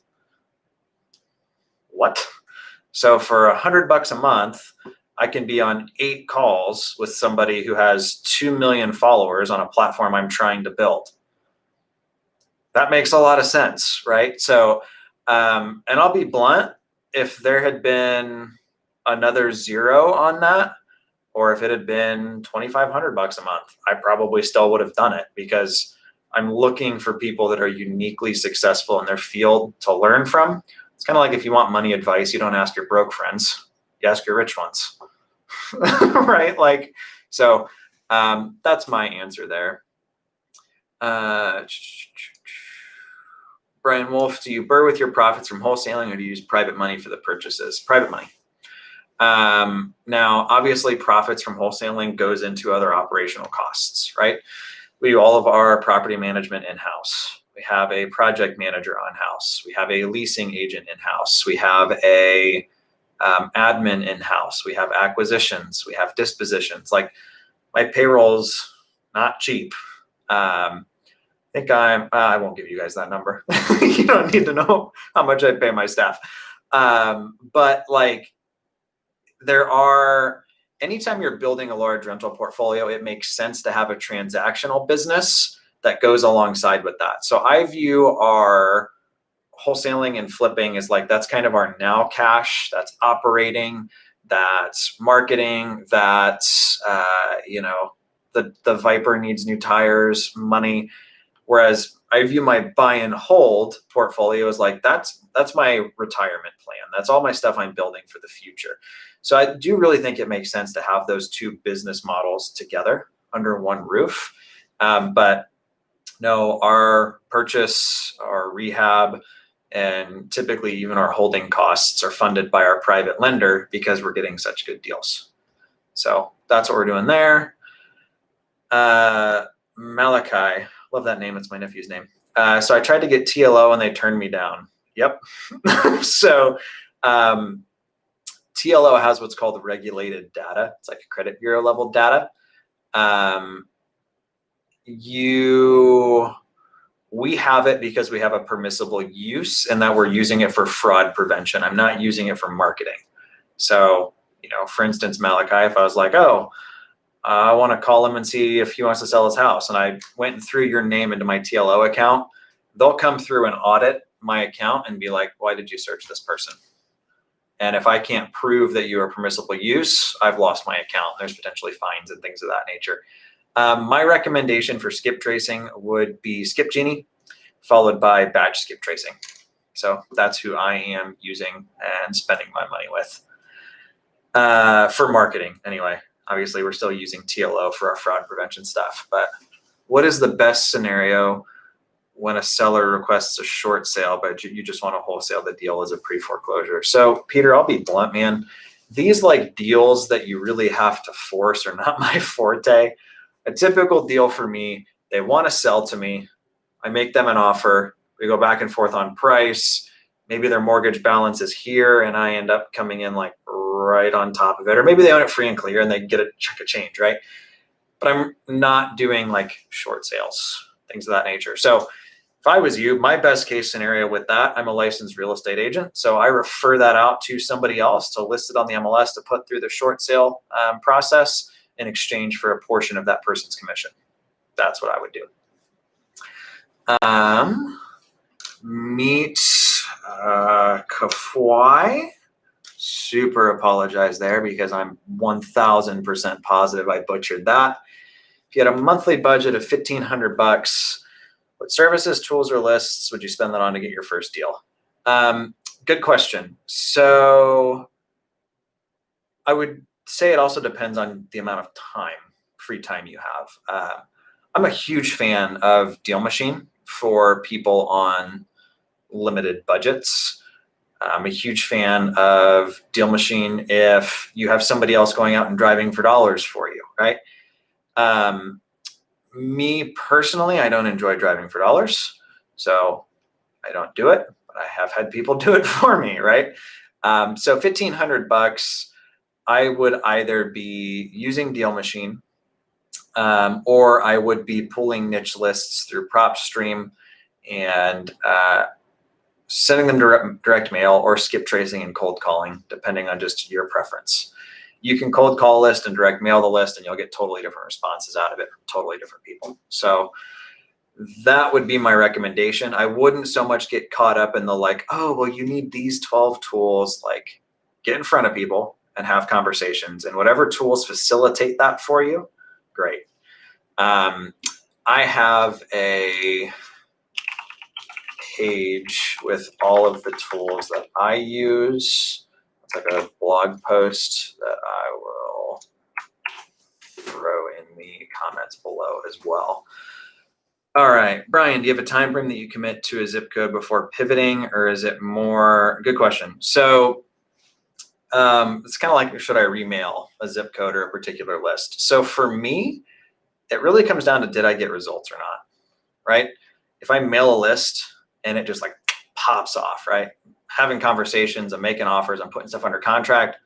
What? So for $100 a month, I can be on 8 calls with somebody who has 2 million followers on a platform I'm trying to build. That makes a lot of sense, right? So, and I'll be blunt, if there had been another 0 on that, or if it had been $2,500 a month, I probably still would have done it, because I'm looking for people that are uniquely successful in their field to learn from. It's kind of like if you want money advice, you don't ask your broke friends, you ask your rich ones, right? Like, so that's my answer there. Brian Wolf, do you burr with your profits from wholesaling or do you use private money for the purchases? Private money. Now, obviously, profits from wholesaling goes into other operational costs, right? We do all of our property management in-house. We have a project manager on-house. We have a leasing agent in-house. We have a admin in-house. We have acquisitions. We have dispositions. Like my payroll's not cheap. I think I won't give you guys that number. You don't need to know how much I pay my staff. But like anytime you're building a large rental portfolio, it makes sense to have a transactional business that goes alongside with that. So I view our wholesaling and flipping as like, that's kind of our now cash, that's operating, that's marketing, that's, the Viper needs new tires, money. Whereas I view my buy and hold portfolio as like, that's my retirement plan. That's all my stuff I'm building for the future. So I do really think it makes sense to have those two business models together under one roof. But no, our purchase, our rehab, and typically even our holding costs are funded by our private lender because we're getting such good deals. So that's what we're doing there. Malachi, love that name. It's my nephew's name. So I tried to get TLO and they turned me down. Yep. So TLO has what's called regulated data. It's like a credit bureau level data. We have it because we have a permissible use and that we're using it for fraud prevention. I'm not using it for marketing. So, for instance, Malachi, if I was like, I want to call him and see if he wants to sell his house, and I went and threw your name into my TLO account, they'll come through and audit my account and be like, why did you search this person? And if I can't prove that you are permissible use, I've lost my account. There's potentially fines and things of that nature. My recommendation for skip tracing would be Skip Genie, followed by batch skip tracing. So that's who I am using and spending my money with for marketing anyway. Obviously, we're still using TLO for our fraud prevention stuff. But what is the best scenario when a seller requests a short sale, but you just want to wholesale the deal as a pre-foreclosure? So, Peter, I'll be blunt, man. These like deals that you really have to force are not my forte. A typical deal for me, they want to sell to me. I make them an offer. We go back and forth on price. Maybe their mortgage balance is here and I end up coming in like right on top of it. Or maybe they own it free and clear and they get a chunk of change, right? But I'm not doing like short sales, things of that nature. So if I was you, my best case scenario with that, I'm a licensed real estate agent. So I refer that out to somebody else to list it on the MLS to put through the short sale process in exchange for a portion of that person's commission. That's what I would do. Meet Kafwai. Super apologize there because I'm 1000% positive I butchered that. If you had a monthly budget of $1,500, what services, tools, or lists would you spend that on to get your first deal? Good question. So I would say it also depends on the amount of time, free time you have. I'm a huge fan of Deal Machine for people on limited budgets. I'm a huge fan of Deal Machine if you have somebody else going out and driving for dollars for you, right? Me personally, I don't enjoy driving for dollars, so I don't do it, but I have had people do it for me, right? So $1,500, I would either be using Deal Machine or I would be pulling niche lists through PropStream and sending them direct mail or skip tracing and cold calling, depending on just your preference. You can cold call a list and direct mail the list and you'll get totally different responses out of it from totally different people. So that would be my recommendation. I wouldn't so much get caught up in the like, oh, well, you need these 12 tools. Like, get in front of people and have conversations, and whatever tools facilitate that for you, great. I have a page with all of the tools that I use. It's like a blog post that I will throw in the comments below as well. All right, Brian, do you have a time frame that you commit to a zip code before pivoting, or is it more? Good question. So it's kind of like, should I remail a zip code or a particular list? So for me, it really comes down to, did I get results or not, right? If I mail a list and it just like pops off, right? Having conversations, I'm making offers, I'm putting stuff under contract.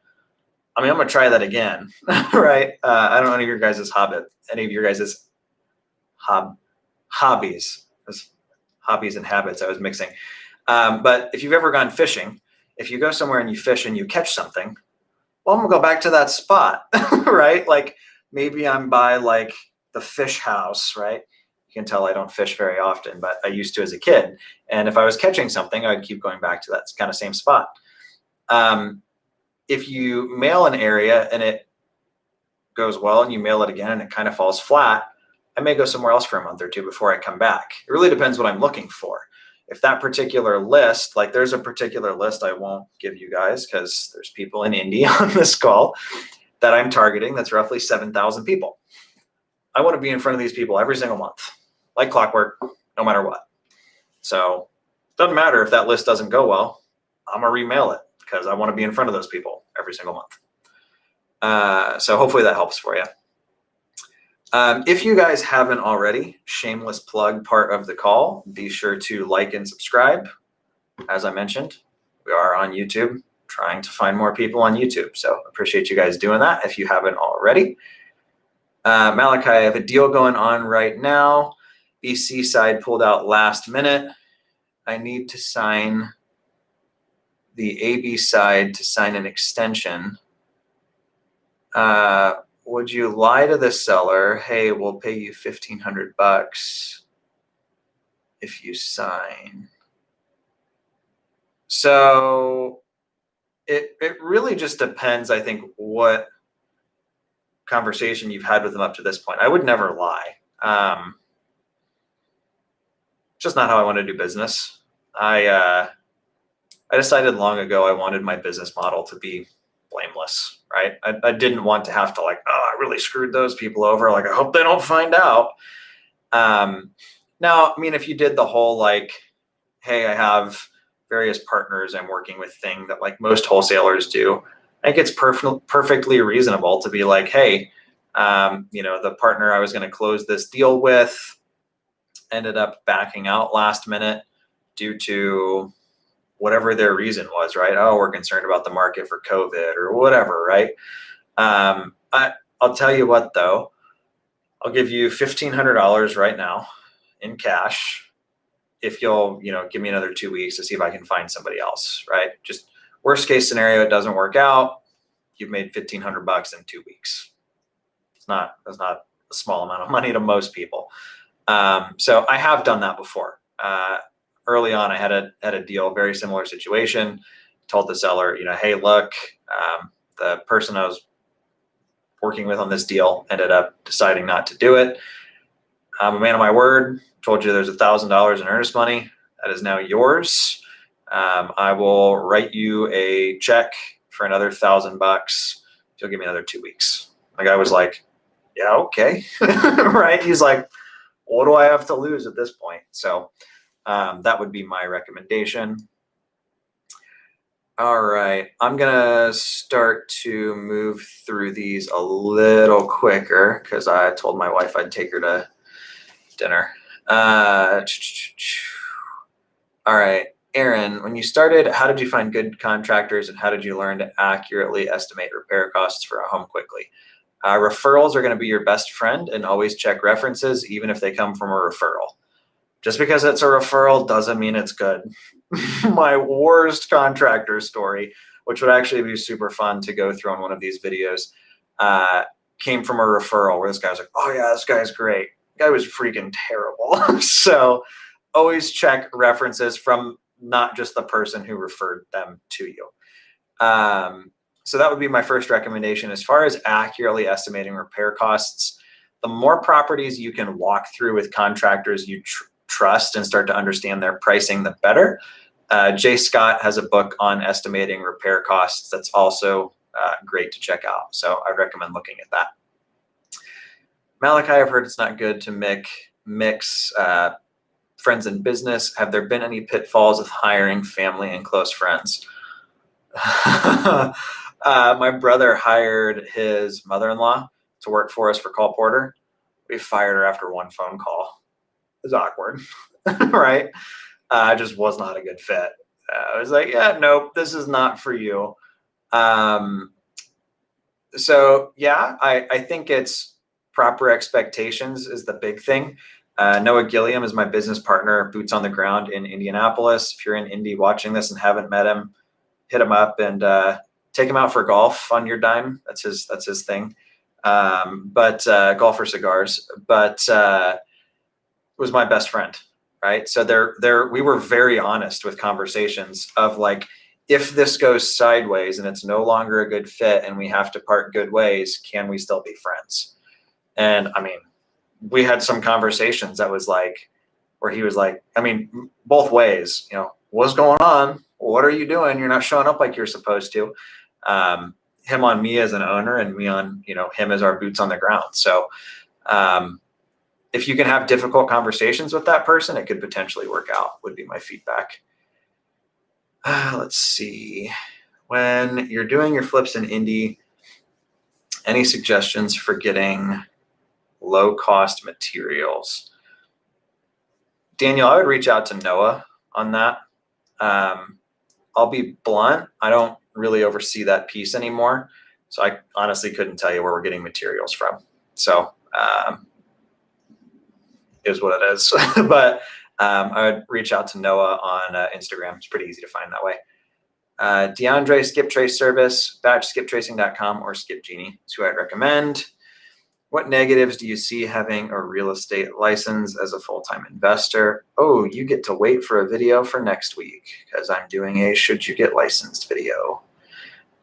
I mean, I'm gonna try that again, right? I don't know any of your guys' any of your guys' hob- hobbies, hobbies and habits I was mixing. But if you've ever gone fishing, if you go somewhere and you fish and you catch something, well, I'm gonna go back to that spot, right? Like maybe I'm by like the fish house, right? You can tell I don't fish very often, but I used to as a kid. And if I was catching something, I'd keep going back to that kind of same spot. Um, if you mail an area and it goes well and you mail it again and it kind of falls flat, I may go somewhere else for a month or two before I come back. It really depends what I'm looking for. If that particular list, like there's a particular list I won't give you guys because there's people in India on this call that I'm targeting that's roughly 7,000 people. I want to be in front of these people every single month, like clockwork, no matter what. So it doesn't matter if that list doesn't go well, I'm going to remail it because I want to be in front of those people every single month. So hopefully that helps for you. If you guys haven't already, shameless plug part of the call, be sure to like and subscribe. As I mentioned, we are on YouTube, trying to find more people on YouTube. So appreciate you guys doing that if you haven't already. Malachi, I have a deal going on right now. BC side pulled out last minute. I need to sign the AB side to sign an extension. Would you lie to the seller? Hey, we'll pay you $1,500 if you sign. So it really just depends, I think, what conversation you've had with them up to this point. I would never lie. Just not how I want to do business. I decided long ago I wanted my business model to be blameless, right? I didn't want to have to like, oh, I really screwed those people over. Like, I hope they don't find out. Now, I mean, if you did the whole like, hey, I have various partners I'm working with thing that like most wholesalers do, I think it's perfectly reasonable to be like, hey, the partner I was going to close this deal with ended up backing out last minute due to whatever their reason was, right? Oh, we're concerned about the market for COVID or whatever, right? I'll tell you what though, I'll give you $1,500 right now in cash if you'll, give me another 2 weeks to see if I can find somebody else, right? Just worst case scenario, it doesn't work out. You've made $1,500 in 2 weeks. That's not a small amount of money to most people. So I have done that before. Early on, I had a deal, very similar situation. Told the seller, hey, look, the person I was working with on this deal ended up deciding not to do it. I'm a man of my word. Told you there's $1,000 in earnest money that is now yours. I will write you a check for another $1,000 if you'll give me another 2 weeks. The guy was like, yeah, okay, right? He's like, what do I have to lose at this point? So that would be my recommendation. All right, I'm gonna start to move through these a little quicker because I told my wife I'd take her to dinner. All right, Aaron, when you started, how did you find good contractors and how did you learn to accurately estimate repair costs for a home quickly? Referrals are going to be your best friend, and always check references, even if they come from a referral. Just because it's a referral doesn't mean it's good. My worst contractor story, which would actually be super fun to go through on one of these videos, came from a referral where this guy was like, oh yeah, this guy's great. The guy was freaking terrible. So always check references from not just the person who referred them to you. So that would be my first recommendation. As far as accurately estimating repair costs, the more properties you can walk through with contractors you trust and start to understand their pricing, the better. Jay Scott has a book on estimating repair costs that's also great to check out. So I recommend looking at that. Malachi, I've heard it's not good to mix friends in business. Have there been any pitfalls with hiring family and close friends? My brother hired his mother-in-law to work for us for call porter. We fired her after one phone call. It was awkward, right? Just was not a good fit. I was like, yeah, nope, this is not for you. So yeah, I think it's proper expectations is the big thing. Noah Gilliam is my business partner, boots on the ground in Indianapolis. If you're in Indy watching this and haven't met him, hit him up and take him out for golf on your dime. That's his thing. But golf or cigars. But was my best friend, right? So we were very honest with conversations of like, if this goes sideways and it's no longer a good fit and we have to part good ways, can we still be friends? And I mean, we had some conversations that was like, where he was like, I mean, both ways, what's going on? What are you doing? You're not showing up like you're supposed to. Him on me as an owner and me on, him as our boots on the ground. So if you can have difficult conversations with that person, it could potentially work out, would be my feedback. Let's see. When you're doing your flips in Indy, any suggestions for getting low cost materials? Daniel, I would reach out to Noah on that. I'll be blunt. I don't really oversee that piece anymore. So I honestly couldn't tell you where we're getting materials from. So is what it is. But I would reach out to Noah on Instagram. It's pretty easy to find that way. DeAndre skip trace service, batchskiptracing.com or Skip Genie is who I'd recommend. What negatives do you see having a real estate license as a full-time investor? Oh, you get to wait for a video for next week because I'm doing a should you get licensed video.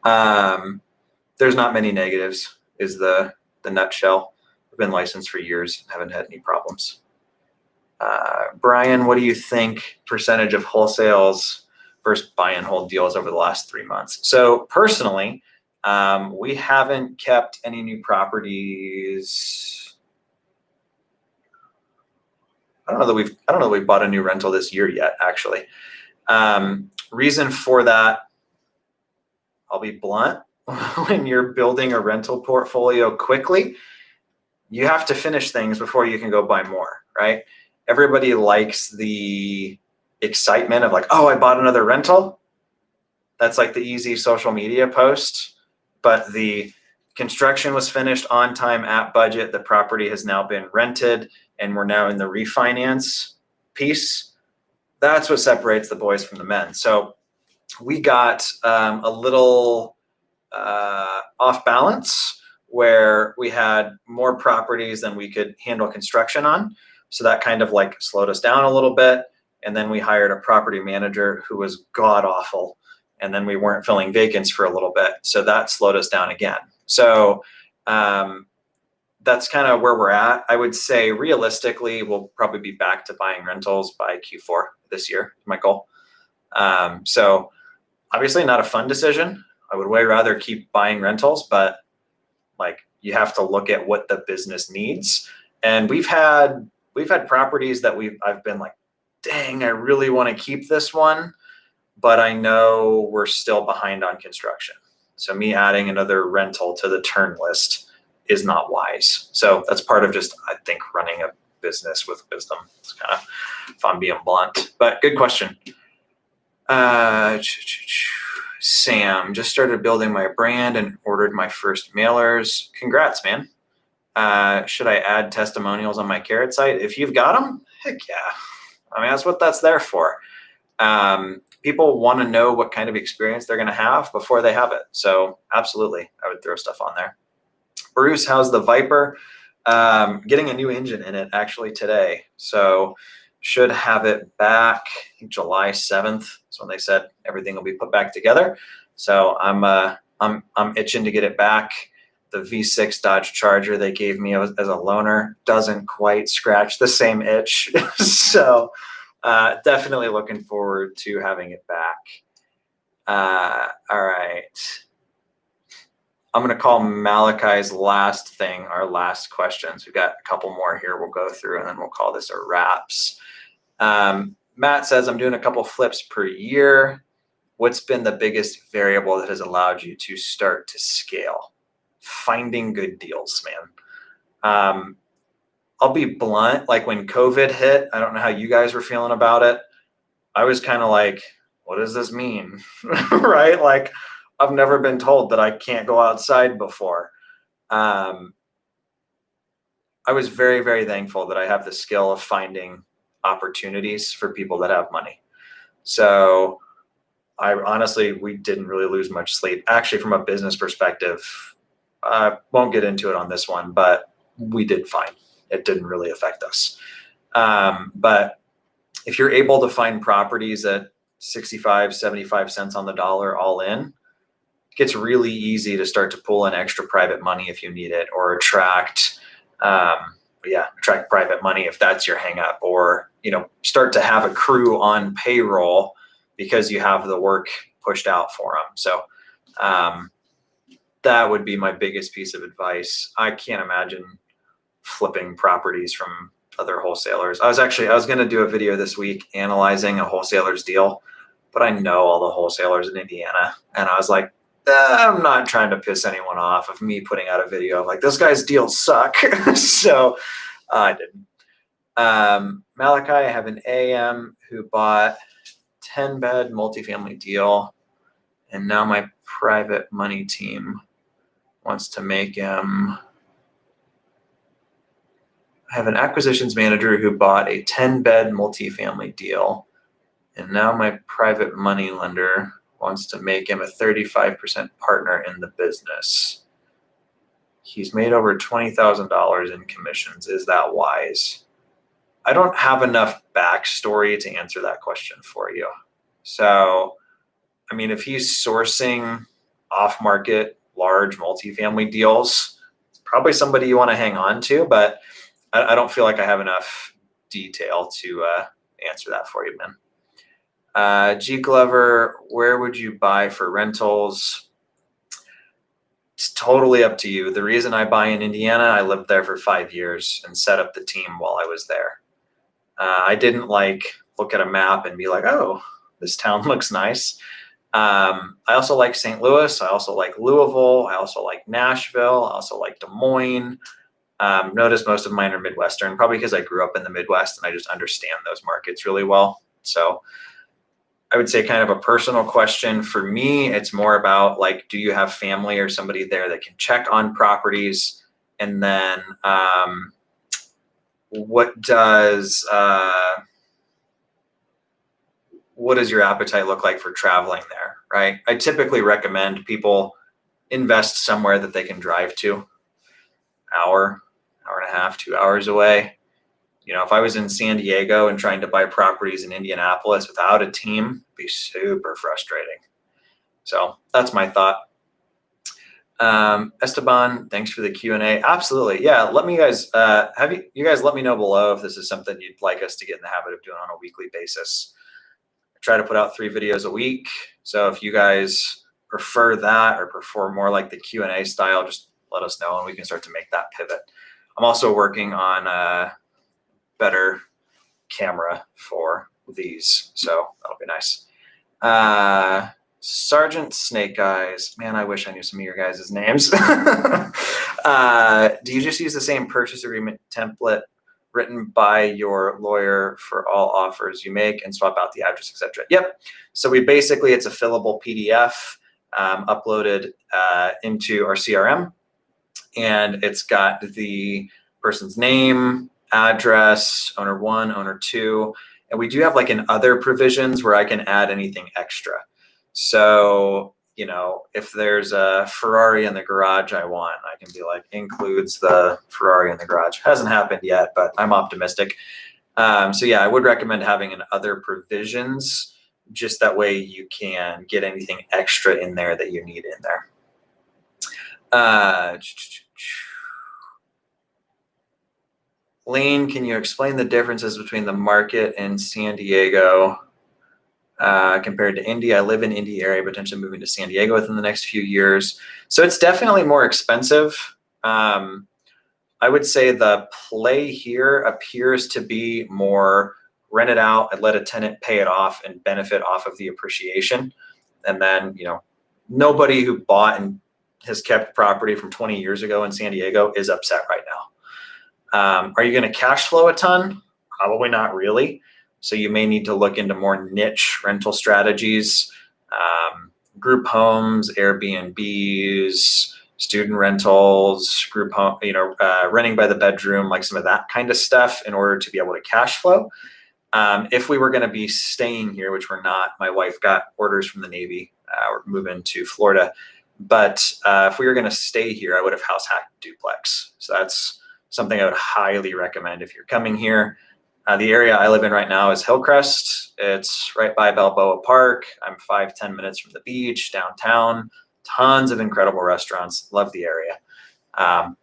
There's not many negatives is the nutshell. I've been licensed for years and haven't had any problems. Brian, what do you think percentage of wholesales versus buy and hold deals over the last 3 months? So personally, we haven't kept any new properties. I don't know that we've bought a new rental this year yet, actually. Reason for that, I'll be blunt. When you're building a rental portfolio quickly, you have to finish things before you can go buy more, right? Everybody likes the excitement of like, oh, I bought another rental. That's like the easy social media post. But the construction was finished on time, at budget. The property has now been rented and we're now in the refinance piece. That's what separates the boys from the men. So we got a little off balance where we had more properties than we could handle construction on. So that kind of like slowed us down a little bit. And then we hired a property manager who was god awful. And then we weren't filling vacants for a little bit. So that slowed us down again. So that's kind of where we're at. I would say realistically, we'll probably be back to buying rentals by Q4 this year, my goal. So obviously not a fun decision. I would way rather keep buying rentals, but like you have to look at what the business needs. And we've had properties that I've been like, dang, I really want to keep this one, but I know we're still behind on construction. So me adding another rental to the turn list is not wise. So that's part of just, I think, running a business with wisdom. It's kind of, if I'm being blunt, but good question. Sam, just started building my brand and ordered my first mailers. Congrats, man. Should I add testimonials on my Carrot site? If you've got them, heck yeah. I mean, that's what that's there for. People want to know what kind of experience they're going to have before they have it. So absolutely, I would throw stuff on there. Bruce, how's the Viper? Getting a new engine in it actually today. So should have it back, I think July 7th is when they said everything will be put back together. So I'm itching to get it back. The V6 Dodge Charger they gave me as a loaner doesn't quite scratch the same itch. So definitely looking forward to having it back. All right. I'm going to call Malachi's last thing our last questions. We've got a couple more here we'll go through, and then we'll call this a wraps. Matt says, I'm doing a couple flips per year. What's been the biggest variable that has allowed you to start to scale? Finding good deals, man. I'll be blunt. Like when COVID hit, I don't know how you guys were feeling about it. I was kind of like, what does this mean? Right? Like, I've never been told that I can't go outside before. I was very, very thankful that I have the skill of finding opportunities for people that have money. So we didn't really lose much sleep. Actually, from a business perspective, I won't get into it on this one, but we did fine. It didn't really affect us. But if you're able to find properties at 65, 75 cents on the dollar all in, it gets really easy to start to pull in extra private money if you need it, or attract private money if that's your hang up, or, start to have a crew on payroll because you have the work pushed out for them. So that would be my biggest piece of advice. I can't imagine flipping properties from other wholesalers. I was going to do a video this week analyzing a wholesaler's deal, but I know all the wholesalers in Indiana, and I was like, I'm not trying to piss anyone off of me putting out a video of like, this guy's deals suck. So I didn't. Malachi, I have an AM who bought 10-bed multifamily deal, and now my private money team wants to make him. I have an acquisitions manager who bought a 10-bed multifamily deal, and now my private money lender wants to make him a 35% partner in the business. He's made over $20,000 in commissions. Is that wise? I don't have enough backstory to answer that question for you. So, I mean, if he's sourcing off-market large multifamily deals, it's probably somebody you want to hang on to, but I don't feel like I have enough detail to answer that for you, man. G Glover, where would you buy for rentals? It's totally up to you. The reason I buy in Indiana, I lived there for 5 years and set up the team while I was there. I didn't look at a map and be like, oh, this town looks nice. I also like St. Louis. I also like Louisville. I also like Nashville. I also like Des Moines. Notice most of mine are Midwestern, probably because I grew up in the Midwest and I just understand those markets really well. So I would say kind of a personal question for me, it's more about do you have family or somebody there that can check on properties? And then what does your appetite look like for traveling there, right? I typically recommend people invest somewhere that they can drive to. Hour and a half, 2 hours away. If I was in San Diego and trying to buy properties in Indianapolis without a team, it'd be super frustrating. So that's my thought. Esteban, thanks for the Q&A. Absolutely. Yeah. Let me guys, you guys let me know below if this is something you'd like us to get in the habit of doing on a weekly basis. I try to put out 3 videos a week. So if you guys prefer that or prefer more like the Q&A style, just let us know and we can start to make that pivot. I'm also working on a better camera for these, so that'll be nice. Sergeant Snake Eyes, man, I wish I knew some of your guys' names. Do you just use the same purchase agreement template written by your lawyer for all offers you make and swap out the address, etc.? Yep. So it's a fillable PDF uploaded into our CRM. And it's got the person's name, address, owner 1, owner 2. And we do have an other provisions where I can add anything extra. So, if there's a Ferrari in the garage I want, I can be includes the Ferrari in the garage. Hasn't happened yet, but I'm optimistic. So yeah, I would recommend having an other provisions, just that way you can get anything extra in there that you need in there. Lane, can you explain the differences between the market in San Diego compared to Indy. I live in Indy area, potentially moving to San Diego within the next few years. So it's definitely more expensive. I would say the play here appears to be more rent it out and let a tenant pay it off and benefit off of the appreciation. And then, nobody who bought and has kept property from 20 years ago in San Diego is upset right now. Are you going to cash flow a ton? Probably not really. So you may need to look into more niche rental strategies, group homes, Airbnbs, student rentals, group home, renting by the bedroom, like some of that kind of stuff in order to be able to cash flow. If we were going to be staying here, which we're not, my wife got orders from the Navy, we're moving to Florida. But if we were going to stay here, I would have house hacked duplex. So that's something I would highly recommend if you're coming here. The area I live in right now is Hillcrest. It's right by Balboa Park. I'm 5-10 minutes from the beach, downtown. Tons of incredible restaurants. Love the area. I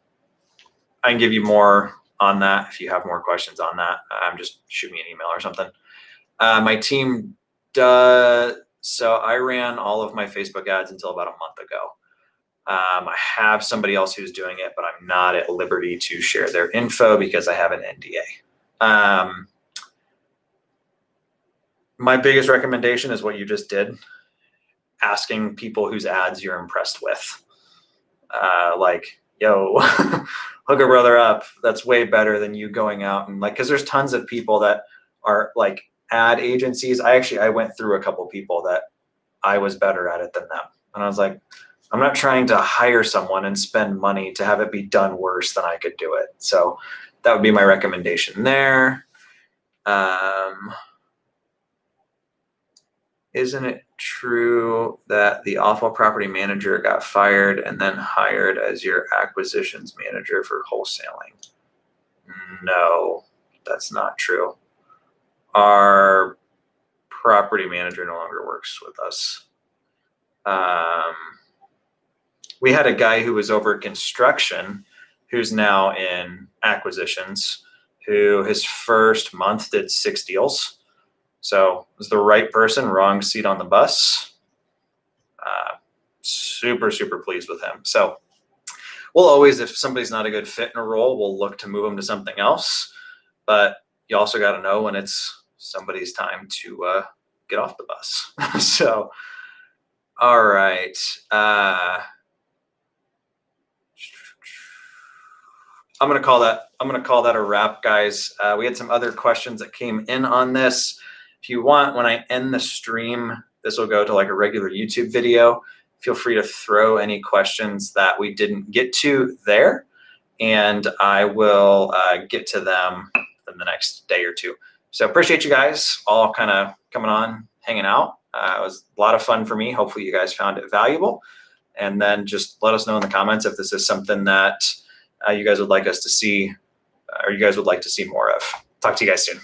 can give you more on that if you have more questions on that. Just shoot me an email or something. My team does. So I ran all of my Facebook ads until about a month ago. I have somebody else who's doing it, but I'm not at liberty to share their info because I have an NDA. My biggest recommendation is what you just did. Asking people whose ads you're impressed with. Yo, hook a brother up. That's way better than you going out and because there's tons of people that are like ad agencies. I went through a couple people that I was better at it than them. And I was like, I'm not trying to hire someone and spend money to have it be done worse than I could do it. So that would be my recommendation there. Isn't it true that the awful property manager got fired and then hired as your acquisitions manager for wholesaling? No, that's not true. Our property manager no longer works with us. We had a guy who was over construction who's now in acquisitions, who his first month did 6 deals. So it was the right person, wrong seat on the bus. Super, super pleased with him. So we'll always, if somebody's not a good fit in a role, we'll look to move them to something else. But you also got to know when it's somebody's time to get off the bus. So, all right. I'm gonna call that a wrap, guys. We had some other questions that came in on this. If you want, when I end the stream, this will go to like a regular YouTube video. Feel free to throw any questions that we didn't get to there, and I will get to them in the next day or two. So appreciate you guys all kind of coming on, hanging out. It was a lot of fun for me. Hopefully you guys found it valuable. And then just let us know in the comments if this is something that you guys would like us to see or you guys would like to see more of. Talk to you guys soon.